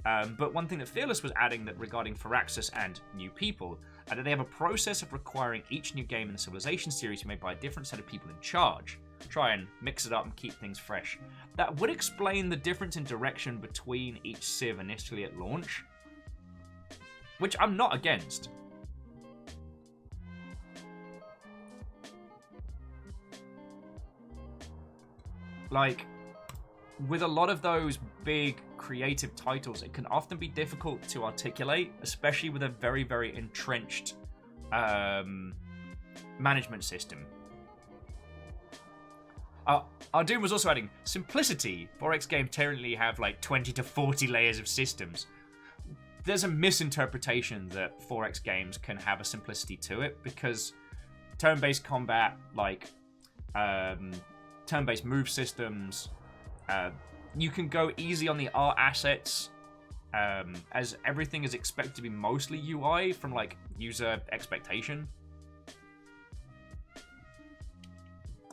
But one thing that Fearless was adding that regarding Firaxis and new people, that they have a process of requiring each new game in the Civilization series to be made by a different set of people in charge. Try and mix it up and keep things fresh. That would explain the difference in direction between each Civ initially at launch, which I'm not against. Like, with a lot of those big creative titles, it can often be difficult to articulate, especially with a very, very entrenched management system. Ardoon was also adding, simplicity. 4X games technically have like 20 to 40 layers of systems. There's a misinterpretation that 4X games can have a simplicity to it, because turn-based combat, like turn-based move systems, you can go easy on the art assets, as everything is expected to be mostly UI from like user expectation.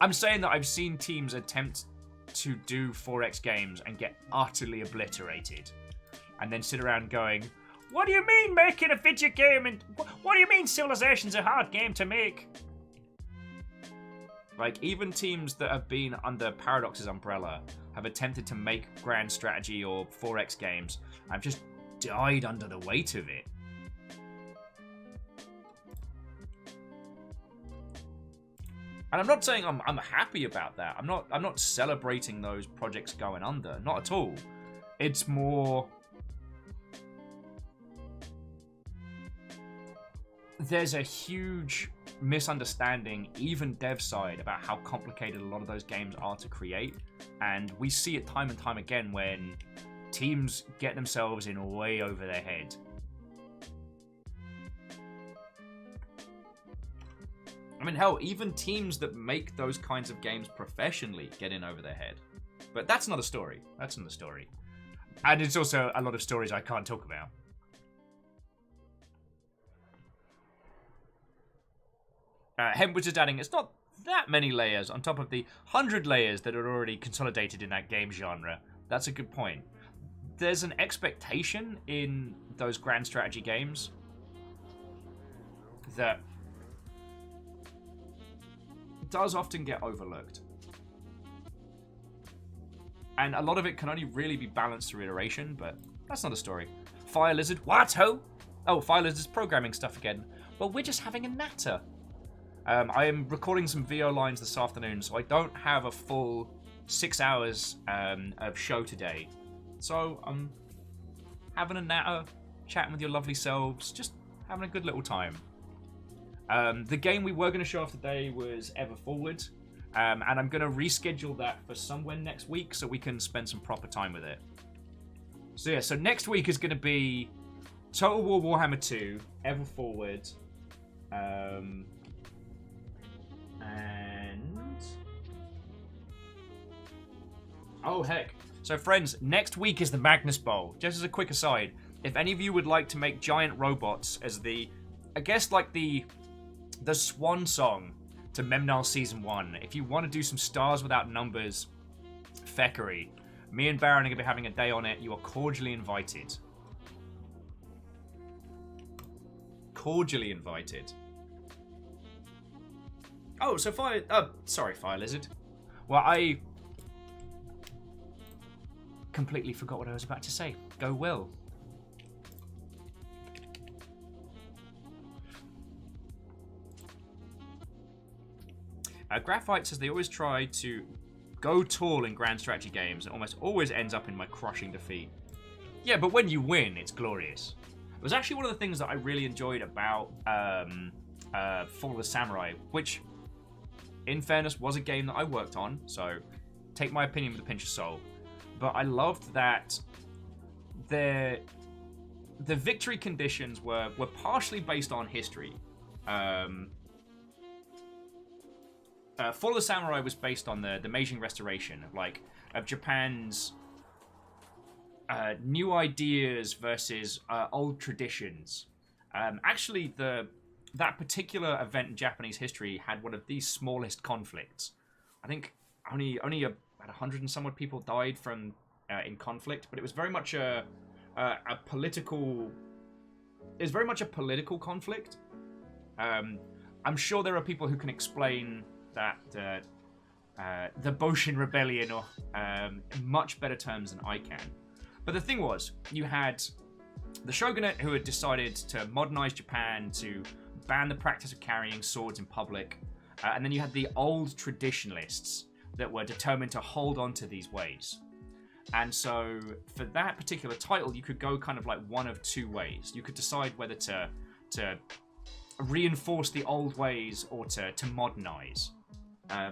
I'm saying that I've seen teams attempt to do 4X games and get utterly obliterated, and then sit around going, what do you mean making a video game, and what do you mean Civilization's a hard game to make? Like, even teams that have been under Paradox's umbrella have attempted to make Grand Strategy or 4X games and have just died under the weight of it. And I'm not saying I'm happy about that. I'm not celebrating those projects going under. Not at all. It's more, there's a huge misunderstanding, even dev side, about how complicated a lot of those games are to create. And we see it time and time again when teams get themselves in way over their head. I mean, hell, even teams that make those kinds of games professionally get in over their head. But that's another story. That's another story. And it's also a lot of stories I can't talk about. Hemp was just adding, it's not that many layers on top of the 100 layers that are already consolidated in that game genre. That's a good point. There's an expectation in those grand strategy games that does often get overlooked. And a lot of it can only really be balanced through iteration, but that's not a story. Fire Lizard, what ho? Oh, Fire Lizard's programming stuff again. Well, we're just having a natter. I am recording some VO lines this afternoon, so I don't have a full 6 hours of show today. So I'm having a natter, chatting with your lovely selves, just having a good little time. The game we were going to show off today was Ever Forward, and I'm going to reschedule that for somewhere next week so we can spend some proper time with it. So yeah, so next week is going to be Total War Warhammer 2, Ever Forward, and oh heck. So friends, next week is the Magnus Bowl. Just as a quick aside, if any of you would like to make giant robots as the, I guess like the swan song to Memnal Season 1, if you want to do some Stars Without Numbers feckery, me and Baron are going to be having a day on it. You are cordially invited. Cordially invited. Oh, so Fire Lizard. Well, I completely forgot what I was about to say. Go Will. Graphite says they always try to go tall in grand strategy games and almost always ends up in my crushing defeat. Yeah, but when you win, it's glorious. It was actually one of the things that I really enjoyed about Fall of the Samurai, which, in fairness, was a game that I worked on, so take my opinion with a pinch of salt. But I loved that the victory conditions were partially based on history. Fall of the Samurai was based on the Meijing Restoration of Japan's new ideas versus old traditions. Actually, that particular event in Japanese history had one of the smallest conflicts. I think only about 100 and some odd people died from in conflict, but it was very much a political. It was very much a political conflict. I'm sure there are people who can explain that the Boshin Rebellion or much better terms than I can. But the thing was, you had the shogunate who had decided to modernize Japan, to ban the practice of carrying swords in public, and then you had the old traditionalists that were determined to hold on to these ways. And so for that particular title, you could go kind of like one of two ways. You could decide whether to reinforce the old ways or to modernize.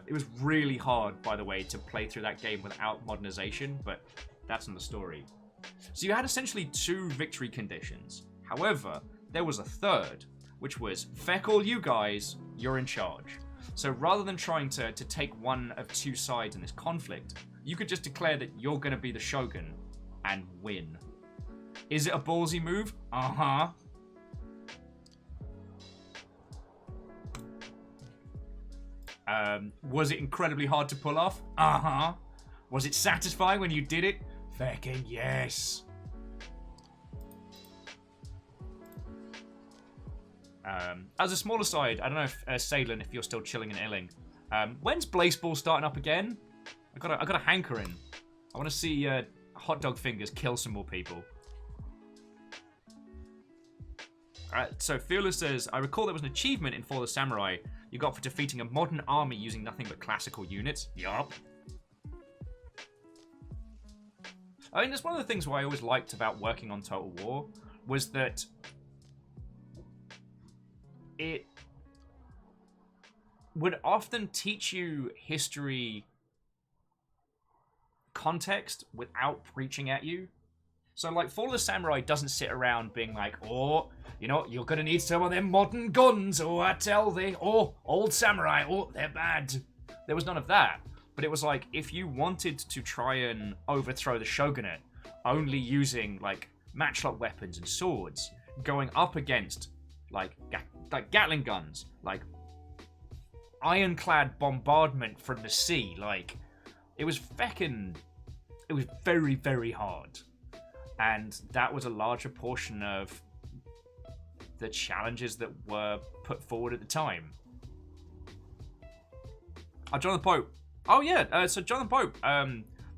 It was really hard, by the way, to play through that game without modernization, but that's another story. So you had essentially two victory conditions. However, there was a third, which was, feck all you guys, you're in charge. So rather than trying to take one of two sides in this conflict, you could just declare that you're going to be the shogun and win. Is it a ballsy move? Uh-huh. Was it incredibly hard to pull off? Uh-huh. Was it satisfying when you did it? Feckin' yes. As a small aside, I don't know if Salin, if you're still chilling in Illing, when's Blazeball starting up again? I got a hankering. I want to see Hot Dog Fingers kill some more people. So Fearless says, I recall there was an achievement in Fall of the Samurai you got for defeating a modern army using nothing but classical units. Yup. I mean, that's one of the things I always liked about working on Total War was that it would often teach you history context without preaching at you. So, like, Fall of the Samurai doesn't sit around being like, oh, you know, you're gonna need some of them modern guns, oh, I tell thee, oh, old samurai, oh, they're bad. There was none of that. But it was like, if you wanted to try and overthrow the shogunate, only using, like, matchlock weapons and swords, going up against, like Gatling guns, like, ironclad bombardment from the sea, like, it was very, very hard. And that was a larger portion of the challenges that were put forward at the time. Jonathan Pope. Oh yeah, so Jonathan Pope,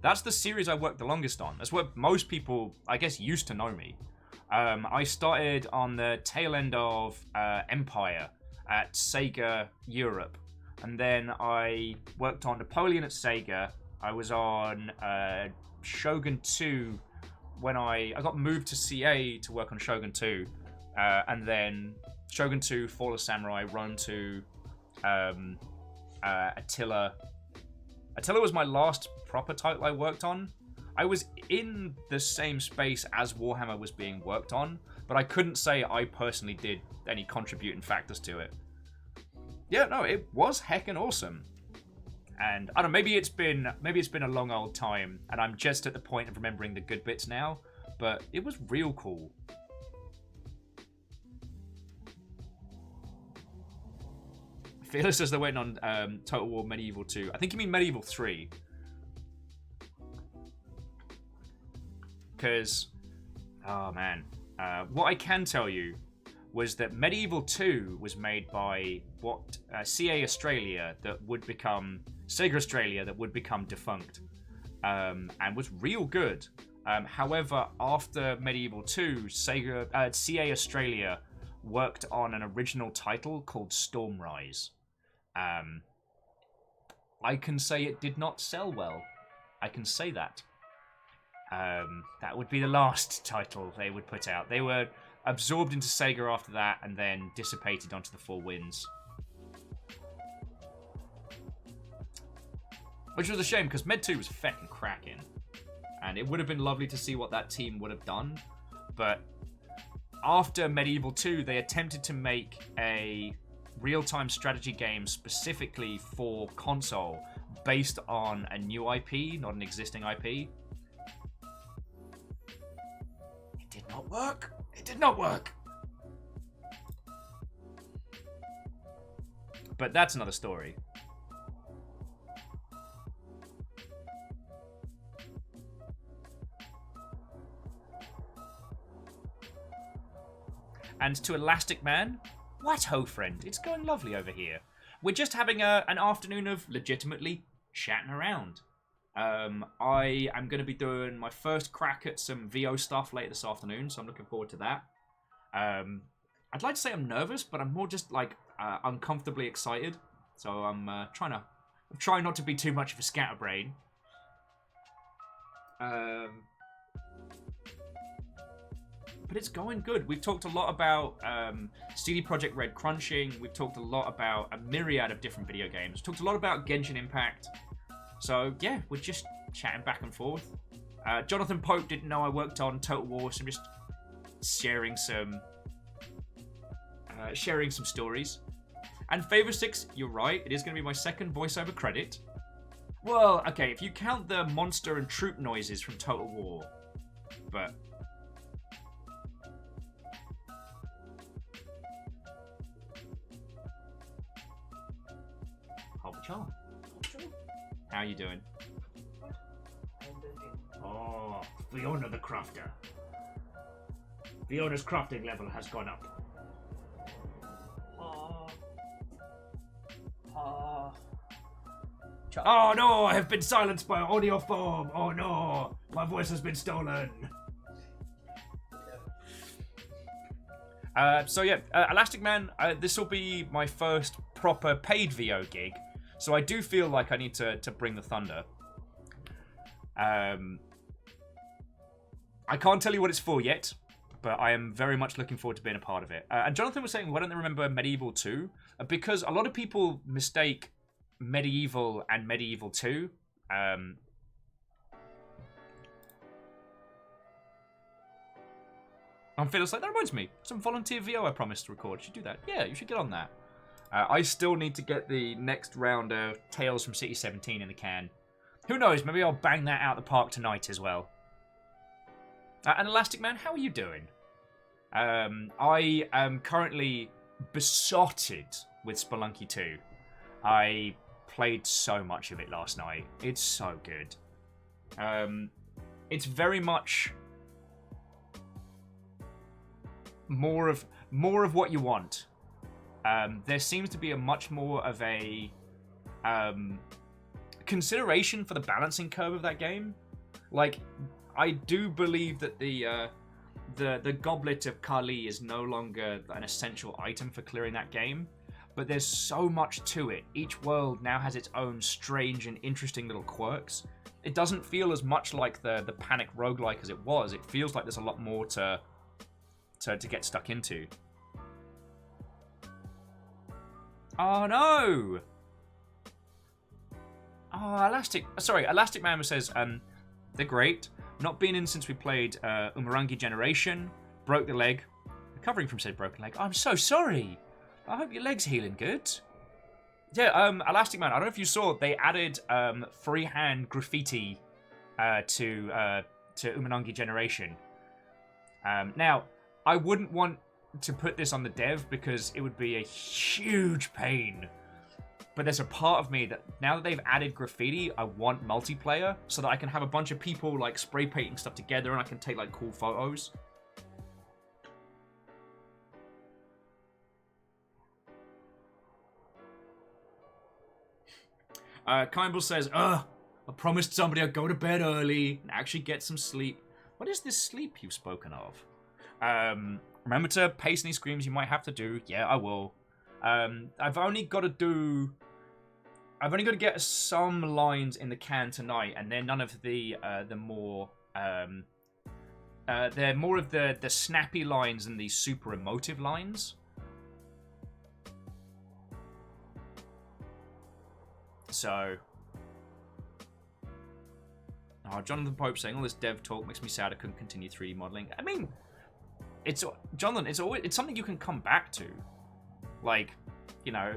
that's the series I worked the longest on. That's what most people, I guess, used to know me. I started on the tail end of Empire at Sega Europe. And then I worked on Napoleon at Sega, I was on Shogun 2 when I got moved to CA to work on Shogun 2, and then Shogun 2, Fall of Samurai, Rome 2, Attila. Attila was my last proper title I worked on. I was in the same space as Warhammer was being worked on, but I couldn't say I personally did any contributing factors to it. Yeah, no, it was heckin' awesome. And I don't know, maybe it's been a long old time, and I'm just at the point of remembering the good bits now, but it was real cool. Fearless says they're waiting on Total War Medieval 2. I think you mean Medieval 3. Because, oh man, what I can tell you was that Medieval 2 was made by CA Australia that would become Sega Australia that would become defunct, and was real good. However, after Medieval 2, CA Australia worked on an original title called Stormrise. I can say it did not sell well. I can say that. That would be the last title they would put out. They were absorbed into Sega after that and then dissipated onto the Four Winds. Which was a shame because Med 2 was feckin' cracking. And it would have been lovely to see what that team would have done. But after Medieval 2, they attempted to make a real-time strategy game specifically for console based on a new IP, not an existing IP. It did not work. It did not work. But that's another story. And to Elastic Man, what ho, friend? It's going lovely over here. We're just having an afternoon of legitimately chatting around. I am going to be doing my first crack at some VO stuff later this afternoon, so I'm looking forward to that. I'd like to say I'm nervous, but I'm more just like uncomfortably excited. So I'm trying not to be too much of a scatterbrain. But it's going good. We've talked a lot about CD Projekt Red crunching. We've talked a lot about a myriad of different video games. We've talked a lot about Genshin Impact. So yeah, we're just chatting back and forth. Jonathan Pope didn't know I worked on Total War, so I'm just sharing some stories. And Favor 6, you're right. It is going to be my second voiceover credit. Well, okay, if you count the monster and troop noises from Total War, but. Charm. How are you doing? Oh, Fiona the Crafter. Fiona's crafting level has gone up. Oh no, I have been silenced by audio form. Oh no, my voice has been stolen. So yeah, Elastic Man, this will be my first proper paid VO gig. So I do feel like I need to bring the thunder. I can't tell you what it's for yet, but I am very much looking forward to being a part of it. And Jonathan was saying, why don't they remember Medieval 2? Because a lot of people mistake Medieval and Medieval 2. I'm feeling like, that reminds me, some volunteer VO I promised to record. You should do that. Yeah, you should get on that. I still need to get the next round of Tales from City 17 in the can. Who knows, maybe I'll bang that out the park tonight as well. And Elastic Man, how are you doing? I am currently besotted with Spelunky 2. I played so much of it last night. It's so good. It's very much more of what you want. There seems to be a much more of a consideration for the balancing curve of that game. Like, I do believe that the Goblet of Kali is no longer an essential item for clearing that game, but there's so much to it. Each world now has its own strange and interesting little quirks. It doesn't feel as much like the Panic roguelike as it was. It feels like there's a lot more to get stuck into. Oh no! Oh, Elastic Man says, they're great. Not been in since we played Umurangi Generation. Broke the leg. Recovering from said broken leg. I'm so sorry. I hope your leg's healing good. Yeah, Elastic Man, I don't know if you saw, they added freehand graffiti to Umurangi Generation. Now, I wouldn't want to put this on the dev because it would be a huge pain. But there's a part of me that now that they've added graffiti, I want multiplayer so that I can have a bunch of people like spray painting stuff together and I can take like cool photos. Kimball says, I promised somebody I'd go to bed early and actually get some sleep. What is this sleep you've spoken of? Remember to pace any screams you might have to do. Yeah, I will. I've only got to get some lines in the can tonight, and they're none of the more they're more of the snappy lines and the super emotive lines. So, Jonathan Pope saying all this dev talk makes me sad I couldn't continue 3D modeling. I mean, it's something you can come back to. Like, you know,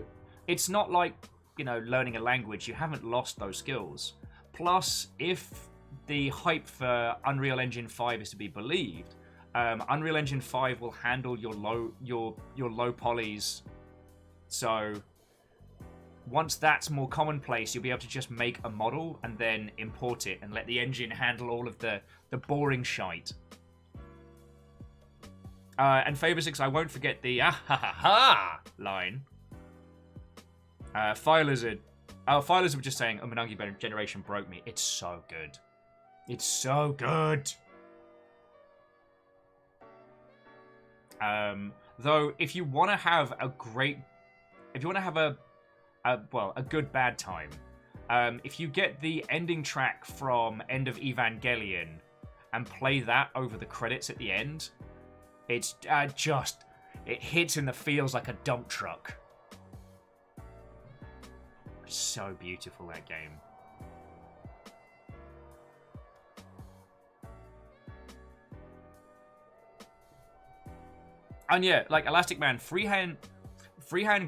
it's not like, you know, learning a language. You haven't lost those skills. Plus, if the hype for Unreal Engine 5 is to be believed, Unreal Engine 5 will handle your low polys. So once that's more commonplace, you'll be able to just make a model and then import it and let the engine handle all of the boring shite. And Favor6, I won't forget the ah-ha-ha-ha line. Fire Lizard was just saying, Umurangi Generation broke me. It's so good. It's so good. Though, if you want to have a good bad time, if you get the ending track from End of Evangelion and play that over the credits at the end, it's it hits in the feels like a dump truck. So beautiful, that game. And yeah, like Elastic Man, freehand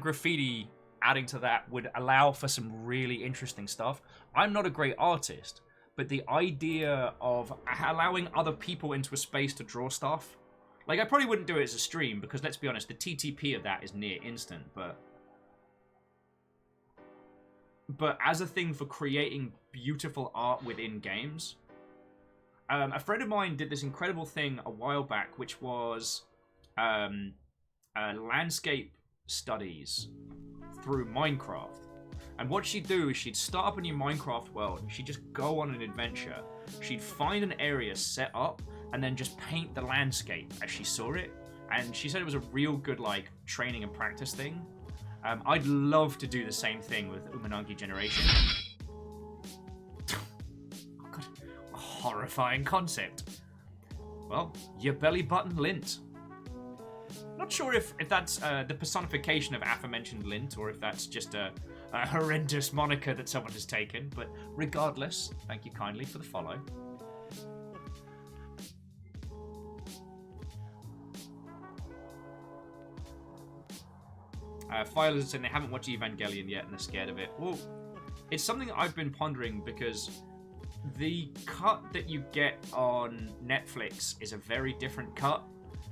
graffiti adding to that would allow for some really interesting stuff. I'm not a great artist, but the idea of allowing other people into a space to draw stuff, like, I probably wouldn't do it as a stream because, let's be honest, the TTP of that is near instant, but as a thing for creating beautiful art within games, a friend of mine did this incredible thing a while back, which was landscape studies through Minecraft. And what she'd do is she'd start up a new Minecraft world, and she'd just go on an adventure. She'd find an area set up, and then just paint the landscape as she saw it. And she said it was a real good, like, training and practice thing. I'd love to do the same thing with Umurangi Generation. Oh God, a horrifying concept. Well, your belly button lint. Not sure if that's the personification of aforementioned lint, or if that's just a horrendous moniker that someone has taken, but regardless, thank you kindly for the follow. File is saying they haven't watched Evangelion yet and they're scared of it. Well, it's something that I've been pondering because the cut that you get on Netflix is a very different cut,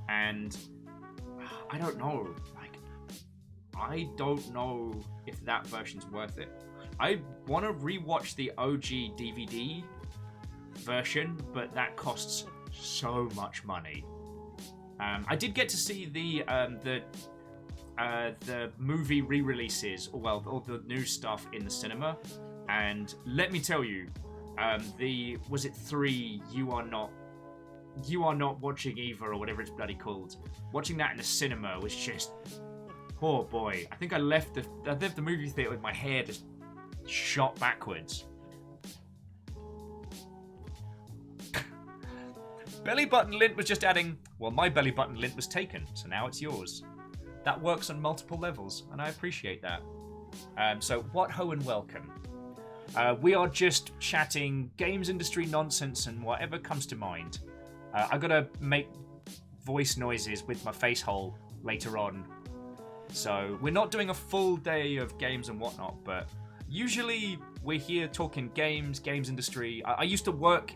and I don't know. Like, I don't know if that version's worth it. I want to rewatch the OG DVD version, but that costs so much money. I did get to see the movie re-releases, or well, all the new stuff in the cinema, and let me tell you, was it 3 You Are Not Watching Eva, or whatever it's bloody called, watching that in the cinema was just, Oh boy, I think I left the movie theater with my hair just shot backwards. Belly button lint was just adding, well, my belly button lint was taken, so now it's yours. That works on multiple levels, and I appreciate that. So, what ho and welcome. We are just chatting games industry nonsense and whatever comes to mind. I gotta make voice noises with my face hole later on. So, we're not doing a full day of games and whatnot, but usually we're here talking games industry. I used to work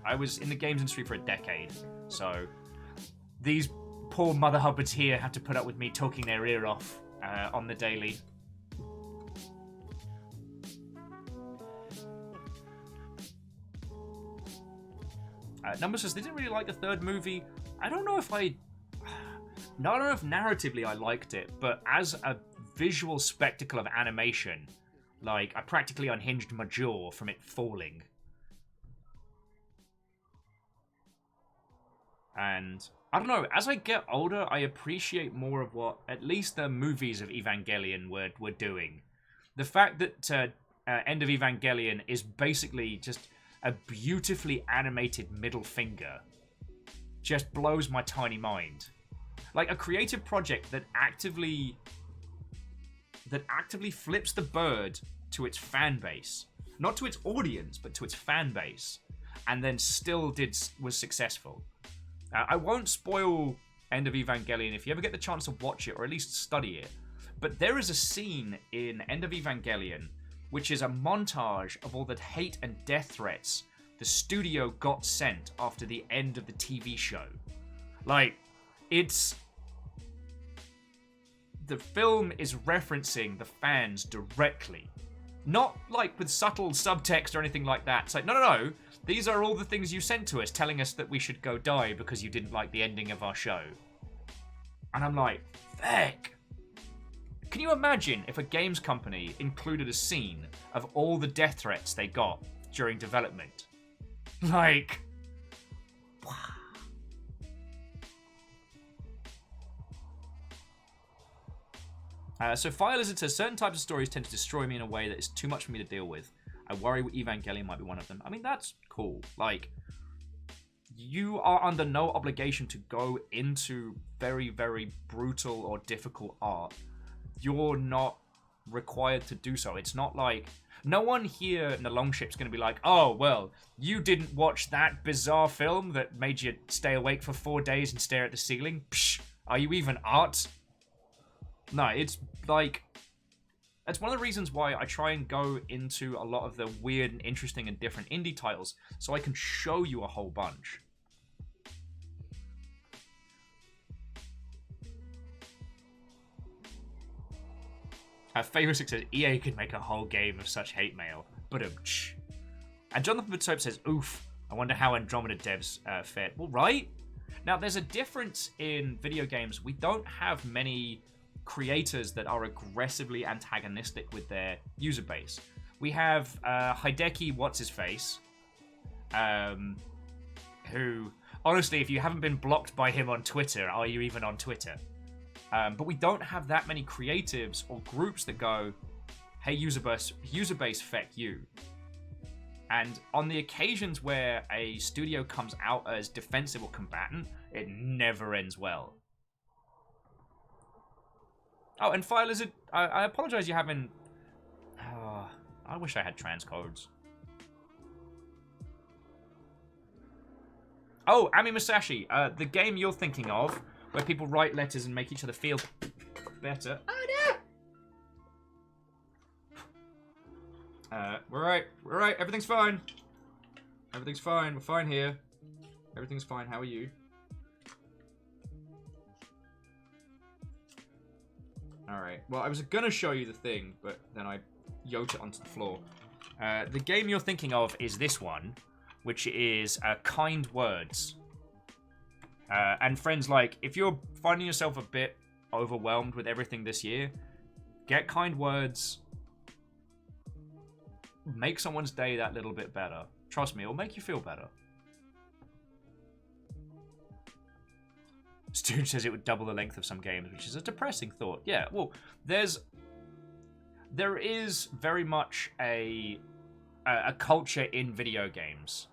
I was in the games industry for a decade, so these poor mother hubbards here have to put up with me talking their ear off on the daily. Number says they didn't really like the third movie. I don't know if narratively I liked it, but as a visual spectacle of animation, like I practically unhinged my jaw from it falling. And I don't know, as I get older, I appreciate more of what at least the movies of Evangelion were doing. The fact that End of Evangelion is basically just a beautifully animated middle finger just blows my tiny mind. Like a creative project that actively flips the bird to its fan base. Not to its audience, but to its fan base. And then still was successful. I won't spoil End of Evangelion if you ever get the chance to watch it or at least study it. But there is a scene in End of Evangelion which is a montage of all the hate and death threats the studio got sent after the end of the TV show. Like, the film is referencing the fans directly. Not like with subtle subtext or anything like that. It's like, no. These are all the things you sent to us telling us that we should go die because you didn't like the ending of our show. And I'm like, feck. Can you imagine if a games company included a scene of all the death threats they got during development? Like, wow. So Fire Lizard says, certain types of stories tend to destroy me in a way that is too much for me to deal with. I worry Evangelion might be one of them. I mean, that's cool. Like, you are under no obligation to go into very, very brutal or difficult art. You're not required to do so. It's not like... No one here in the Longship's going to be like, oh, well, you didn't watch that bizarre film that made you stay awake for 4 days and stare at the ceiling? Psh, are you even art? No, it's like... That's one of the reasons why I try and go into a lot of the weird and interesting and different indie titles, so I can show you a whole bunch. Favor 6 says, EA could make a whole game of such hate mail. But and Jonathan Butsope says, oof, I wonder how Andromeda devs fared. Well, right? Now, there's a difference in video games. We don't have many creators that are aggressively antagonistic with their user base. We have Hideki What's-His-Face, who, honestly, if you haven't been blocked by him on Twitter, are you even on Twitter? But we don't have that many creatives or groups that go, hey, user base, feck you. And on the occasions where a studio comes out as defensive or combatant, it never ends well. Oh, and Fire Lizard, I apologize you haven't... I wish I had transcodes. Oh, Ami Masashi, the game you're thinking of, where people write letters and make each other feel better. Oh, no! We're right, everything's fine. Everything's fine, we're fine here. Everything's fine, how are you? Alright, well, I was gonna show you the thing, but then I yote it onto the floor. The game you're thinking of is this one, which is Kind Words. And friends, like, if you're finding yourself a bit overwhelmed with everything this year, get Kind Words. Make someone's day that little bit better. Trust me, it'll make you feel better. Stu says it would double the length of some games, which is a depressing thought. Yeah, well, there is very much a culture in video games.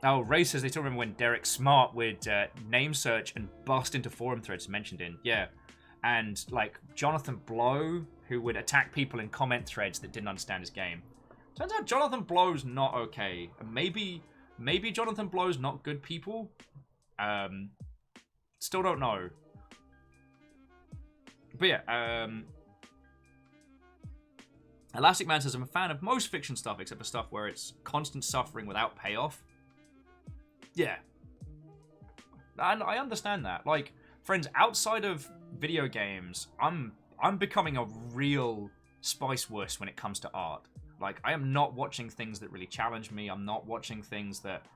Oh, Ray says they still remember when Derek Smart would name search and bust into forum threads mentioned in. Yeah. And, like, Jonathan Blow, who would attack people in comment threads that didn't understand his game. Turns out Jonathan Blow's not okay. Maybe Jonathan Blow's not good people. Still don't know. But yeah, Elastic Man says, I'm a fan of most fiction stuff except for stuff where it's constant suffering without payoff. Yeah. And I understand that. Like, friends, outside of video games, I'm becoming a real spice wuss when it comes to art. Like, I am not watching things that really challenge me. I'm not watching things that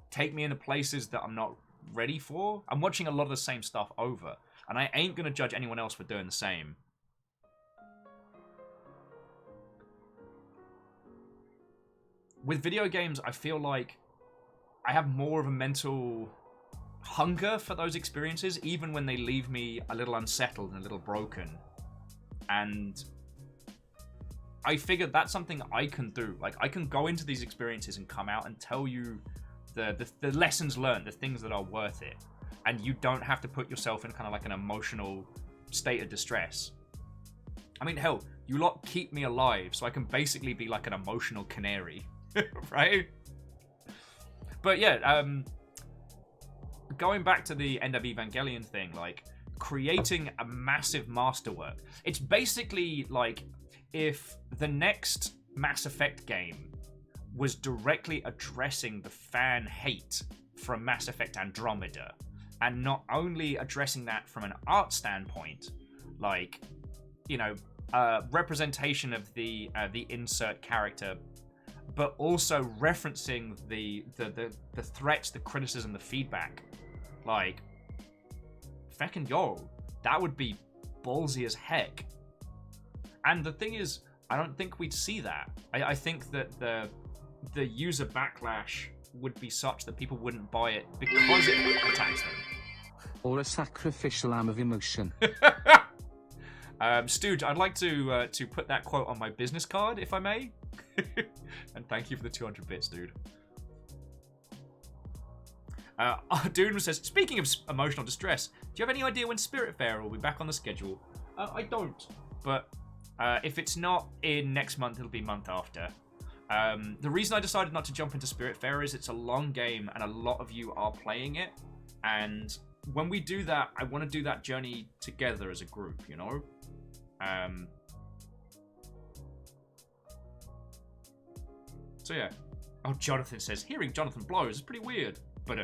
take me into places that I'm not ready for. I'm watching a lot of the same stuff over. And I ain't gonna judge anyone else for doing the same. With video games, I feel like I have more of a mental hunger for those experiences, even when they leave me a little unsettled and a little broken. And I figured that's something I can do. Like, I can go into these experiences and come out and tell you the lessons learned, the things that are worth it. And you don't have to put yourself in kind of like an emotional state of distress. I mean, hell, you lot keep me alive, so I can basically be like an emotional canary, right? But yeah, going back to the end of Evangelion thing, like, creating a massive masterwork. It's basically like if the next Mass Effect game was directly addressing the fan hate from Mass Effect Andromeda, and not only addressing that from an art standpoint, like, you know, representation of the insert character, but also referencing the threats, the criticism, the feedback. Like, feckin' yo, that would be ballsy as heck. And the thing is, I don't think we'd see that. I think that the user backlash would be such that people wouldn't buy it because it attacks them. Or a sacrificial lamb of emotion. Stooge, I'd like to put that quote on my business card, if I may. And thank you for the 200 bits, dude. Dune says, speaking of emotional distress, do you have any idea when Spiritfarer will be back on the schedule? I don't. But if it's not in next month, it'll be month after. The reason I decided not to jump into Spiritfarer is it's a long game and a lot of you are playing it. And when we do that, I want to do that journey together as a group, you know? So yeah. Oh, Jonathan says, hearing Jonathan blows is pretty weird. But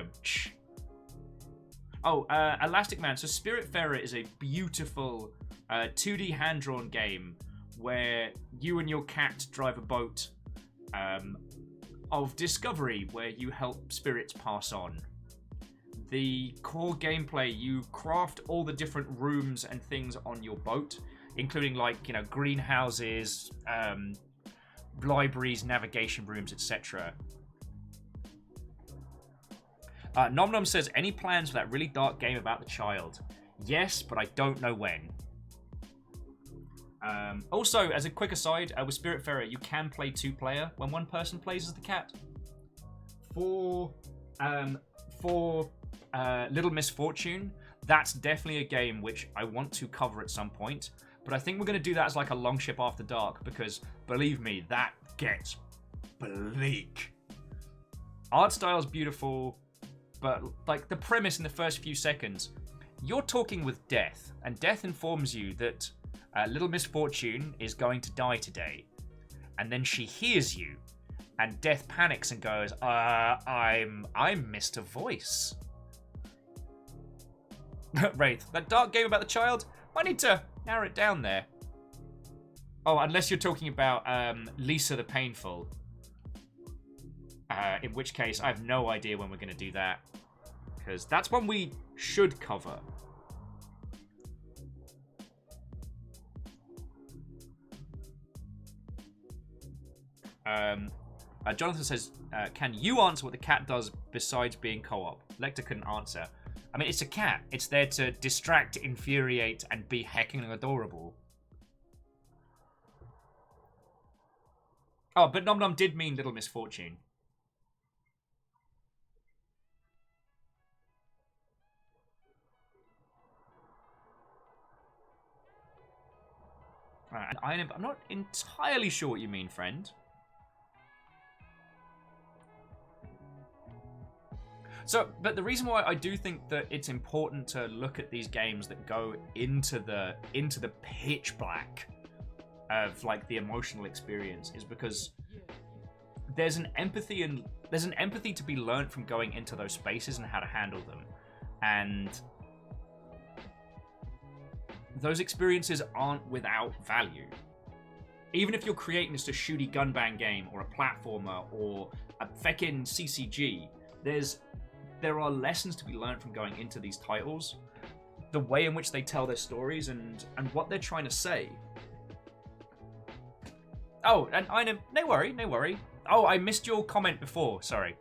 oh, Elastic Man. So Spiritfarer is a beautiful 2D hand-drawn game where you and your cat drive a boat of discovery where you help spirits pass on. The core gameplay, you craft all the different rooms and things on your boat, including, like, you know, greenhouses, libraries, navigation rooms, etc. Nom Nom says, any plans for that really dark game about the child? Yes, but I don't know when. Also, as a quick aside, with Spiritfarer, you can play 2-player when one person plays as the cat. For Little Misfortune, that's definitely a game which I want to cover at some point. But I think we're going to do that as like a long ship after dark, because believe me, that gets bleak. Art style's beautiful, but like the premise in the first few seconds, you're talking with Death, and Death informs you that Little Misfortune is going to die today. And then she hears you, and Death panics and goes, I'm Mr. Voice. Wraith, that dark game about the child? I need to narrow it down there. Oh, unless you're talking about Lisa the Painful. In which case, I have no idea when we're going to do that. Because that's one we should cover. Jonathan says, can you answer what the cat does besides being co-op? Lecter couldn't answer. I mean, it's a cat. It's there to distract, infuriate, and be hecking adorable. Oh, but Nom Nom did mean Little Misfortune. Right, and I'm not entirely sure what you mean, friend. So, but the reason why I do think that it's important to look at these games that go into the pitch black of like the emotional experience is because there's an empathy to be learned from going into those spaces and how to handle them, and those experiences aren't without value. Even if you're creating just a shooty gunbang game or a platformer or a feckin' CCG, there are lessons to be learned from going into these titles, the way in which they tell their stories and what they're trying to say. Oh, and Einem, no worry. Oh, I missed your comment before. Sorry.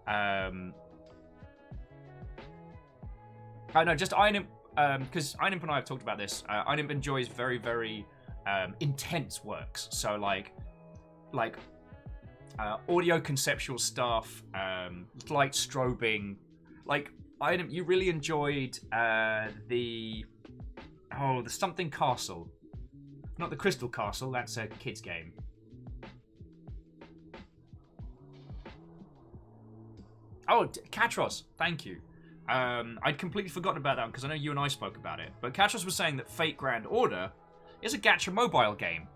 Oh no, just Einem, because Einem and I have talked about this. Einem enjoys very, very intense works. So like audio conceptual stuff, light strobing. Like, Einem, you really enjoyed the something castle. Not the Crystal Castle, that's a kid's game. Oh, Katros, thank you. I'd completely forgotten about that one because I know you and I spoke about it. But Katros was saying that Fate Grand Order is a gacha mobile game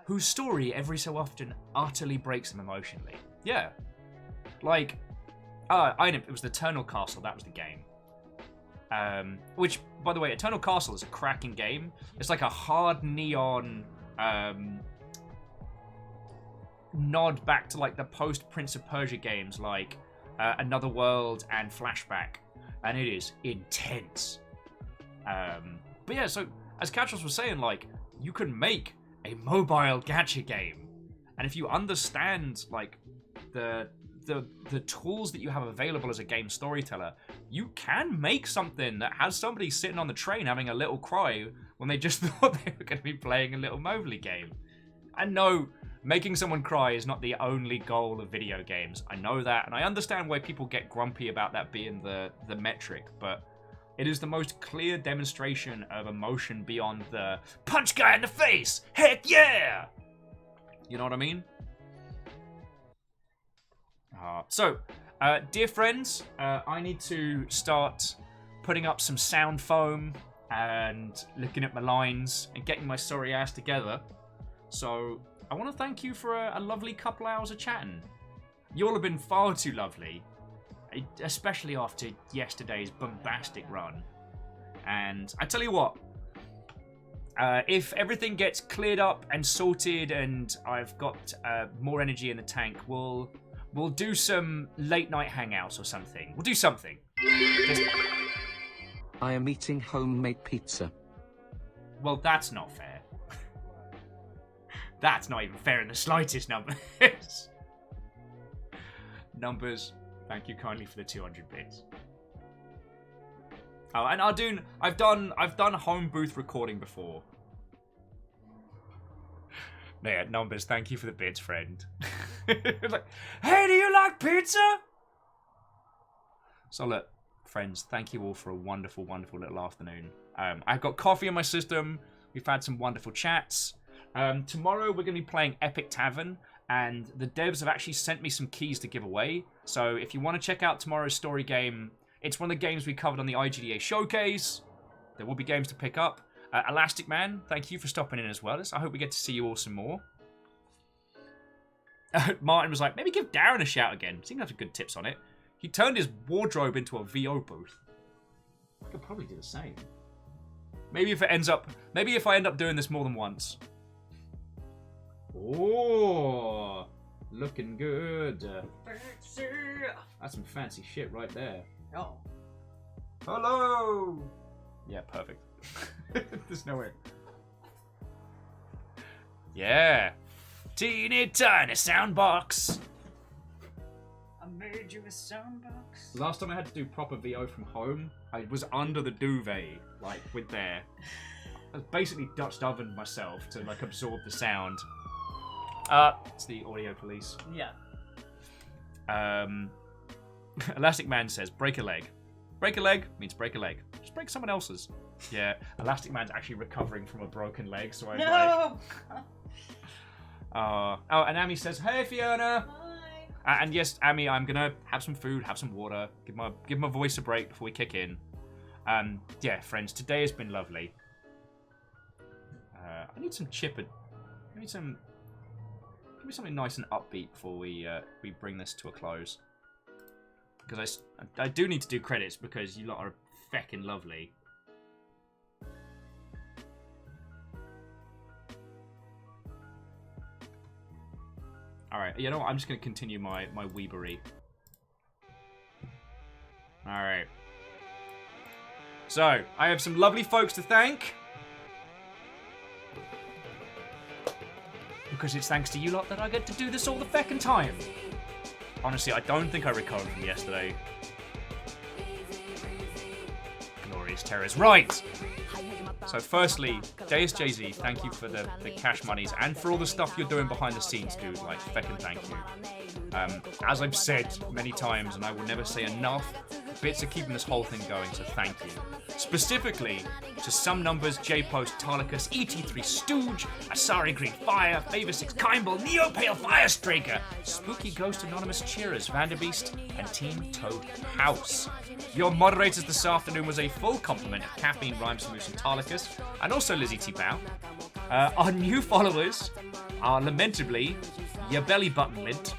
whose story every so often utterly breaks them emotionally. Yeah. Like, it was the Eternal Castle, that was the game. Which, by the way, Eternal Castle is a cracking game. It's like a hard neon nod back to like the post Prince of Persia games like Another World and Flashback. And it is intense. But yeah, so as Katros was saying, like, you can make a mobile gacha game. And if you understand like the tools that you have available as a game storyteller, you can make something that has somebody sitting on the train having a little cry when they just thought they were going to be playing a little Mobley game. And no, making someone cry is not the only goal of video games. I know that, and I understand why people get grumpy about that being the metric, but it is the most clear demonstration of emotion beyond the punch guy in the face, heck yeah! You know what I mean? Dear friends, I need to start putting up some sound foam and looking at my lines and getting my sorry ass together. So I want to thank you for a lovely couple hours of chatting. You all have been far too lovely, especially after yesterday's bombastic run. And I tell you what, if everything gets cleared up and sorted and I've got more energy in the tank, we'll do some late night hangouts or something. We'll do something. I am eating homemade pizza. Well, that's not fair. That's not even fair in the slightest, Numbers. Numbers, thank you kindly for the 200 bits. Oh, and I've done home booth recording before. Yeah, Numbers, thank you for the bits, friend. It's like, hey, do you like pizza? So look, friends, thank you all for a wonderful, wonderful little afternoon. I've got coffee in my system. We've had some wonderful chats. Tomorrow we're going to be playing Epic Tavern, and the devs have actually sent me some keys to give away. So if you want to check out tomorrow's story game, it's one of the games we covered on the IGDA showcase. There will be games to pick up. Elastic Man, thank you for stopping in as well. I hope we get to see you all some more. Martin was like, maybe give Darren a shout again. Seemed to have some good tips on it. He turned his wardrobe into a VO booth. I could probably do the same. Maybe if I end up doing this more than once. Oh, looking good. Fancy. That's some fancy shit right there. Oh. Hello. Yeah, perfect. There's no way. Yeah. Teeny tiny soundbox. I made you a soundbox. Last time I had to do proper VO from home, I was under the duvet, like with there. I basically Dutch ovened myself to like absorb the sound. It's the audio police. Yeah. Elastic Man says, break a leg. Break a leg means break a leg. Just break someone else's. Yeah, Elastic Man's actually recovering from a broken leg, so I'm No! like... oh, and Amy says, hey Fiona! Hi. And yes, Amy, I'm gonna have some food, have some water, give my voice a break before we kick in. Yeah, friends, today has been lovely. I need some chipper. Give me something nice and upbeat before we bring this to a close. Because I do need to do credits because you lot are feckin' lovely. Alright, you know what? I'm just going to continue my weebery. Alright. So, I have some lovely folks to thank. Because it's thanks to you lot that I get to do this all the feckin' time. Honestly, I don't think I recovered from yesterday. Glorious terrors. Right! So firstly, JSJZ, thank you for the cash monies and for all the stuff you're doing behind the scenes, dude. Like, feckin' thank you. As I've said many times, and I will never say enough, bits are keeping this whole thing going, so thank you. Specifically to Some Numbers, J-Post, Tarlicus, ET3 Stooge, Asari Green Fire, Favor 6 Kimball, Neo Pale Fire Striker, Spooky Ghost Anonymous Cheerers, Vanderbeast, and Team Toad House. Your moderators this afternoon was a full complement of Caffeine, Rhymes, Moose, and Tarlicus, and also Lizzie T. Bow. Our new followers are lamentably Your Belly Button Lint,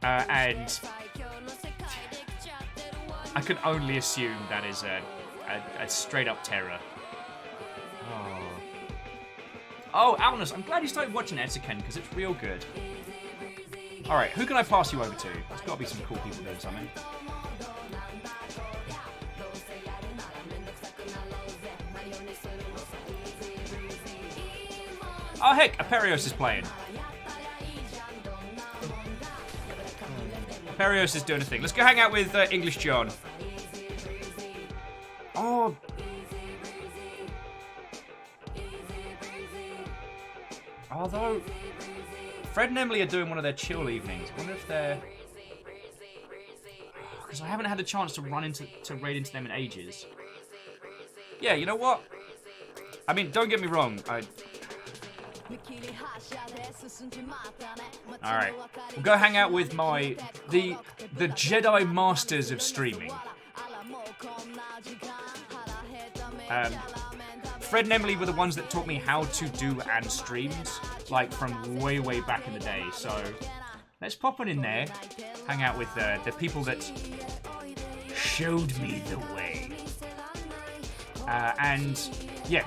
and I can only assume that is a straight up terror. Oh, Alnus, I'm glad you started watching Etsuken because it's real good. Alright, who can I pass you over to? There's got to be some cool people doing something. Oh heck, Aperios is playing. Aperios is doing a thing. Let's go hang out with English John. Oh. Although, Fred and Emily are doing one of their chill evenings. I wonder if they're... Because I haven't had a chance to raid into them in ages. Yeah, you know what? I mean, don't get me wrong. Alright, we'll go hang out with the Jedi Masters of streaming. Fred and Emily were the ones that taught me how to do and streams, like from way back in the day. So let's pop on in there, hang out with the people that showed me the way. And yeah.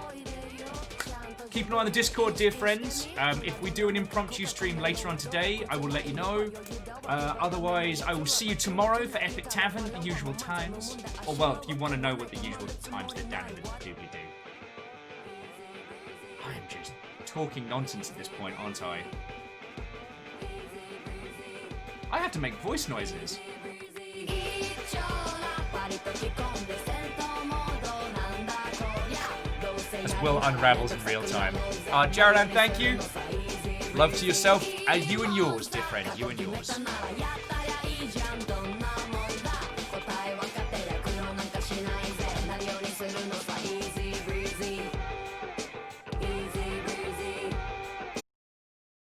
Keep an eye on the Discord, dear friends. If we do an impromptu stream later on today, I will let you know. Otherwise, I will see you tomorrow for Epic Tavern at the usual times. Or, well, if you want to know what the usual times that Dan and Doobly do. I am just talking nonsense at this point, aren't I? I have to make voice noises. As Will unravels in real time. Jaradan, thank you. Love to yourself, and you and yours, dear friend, you and yours.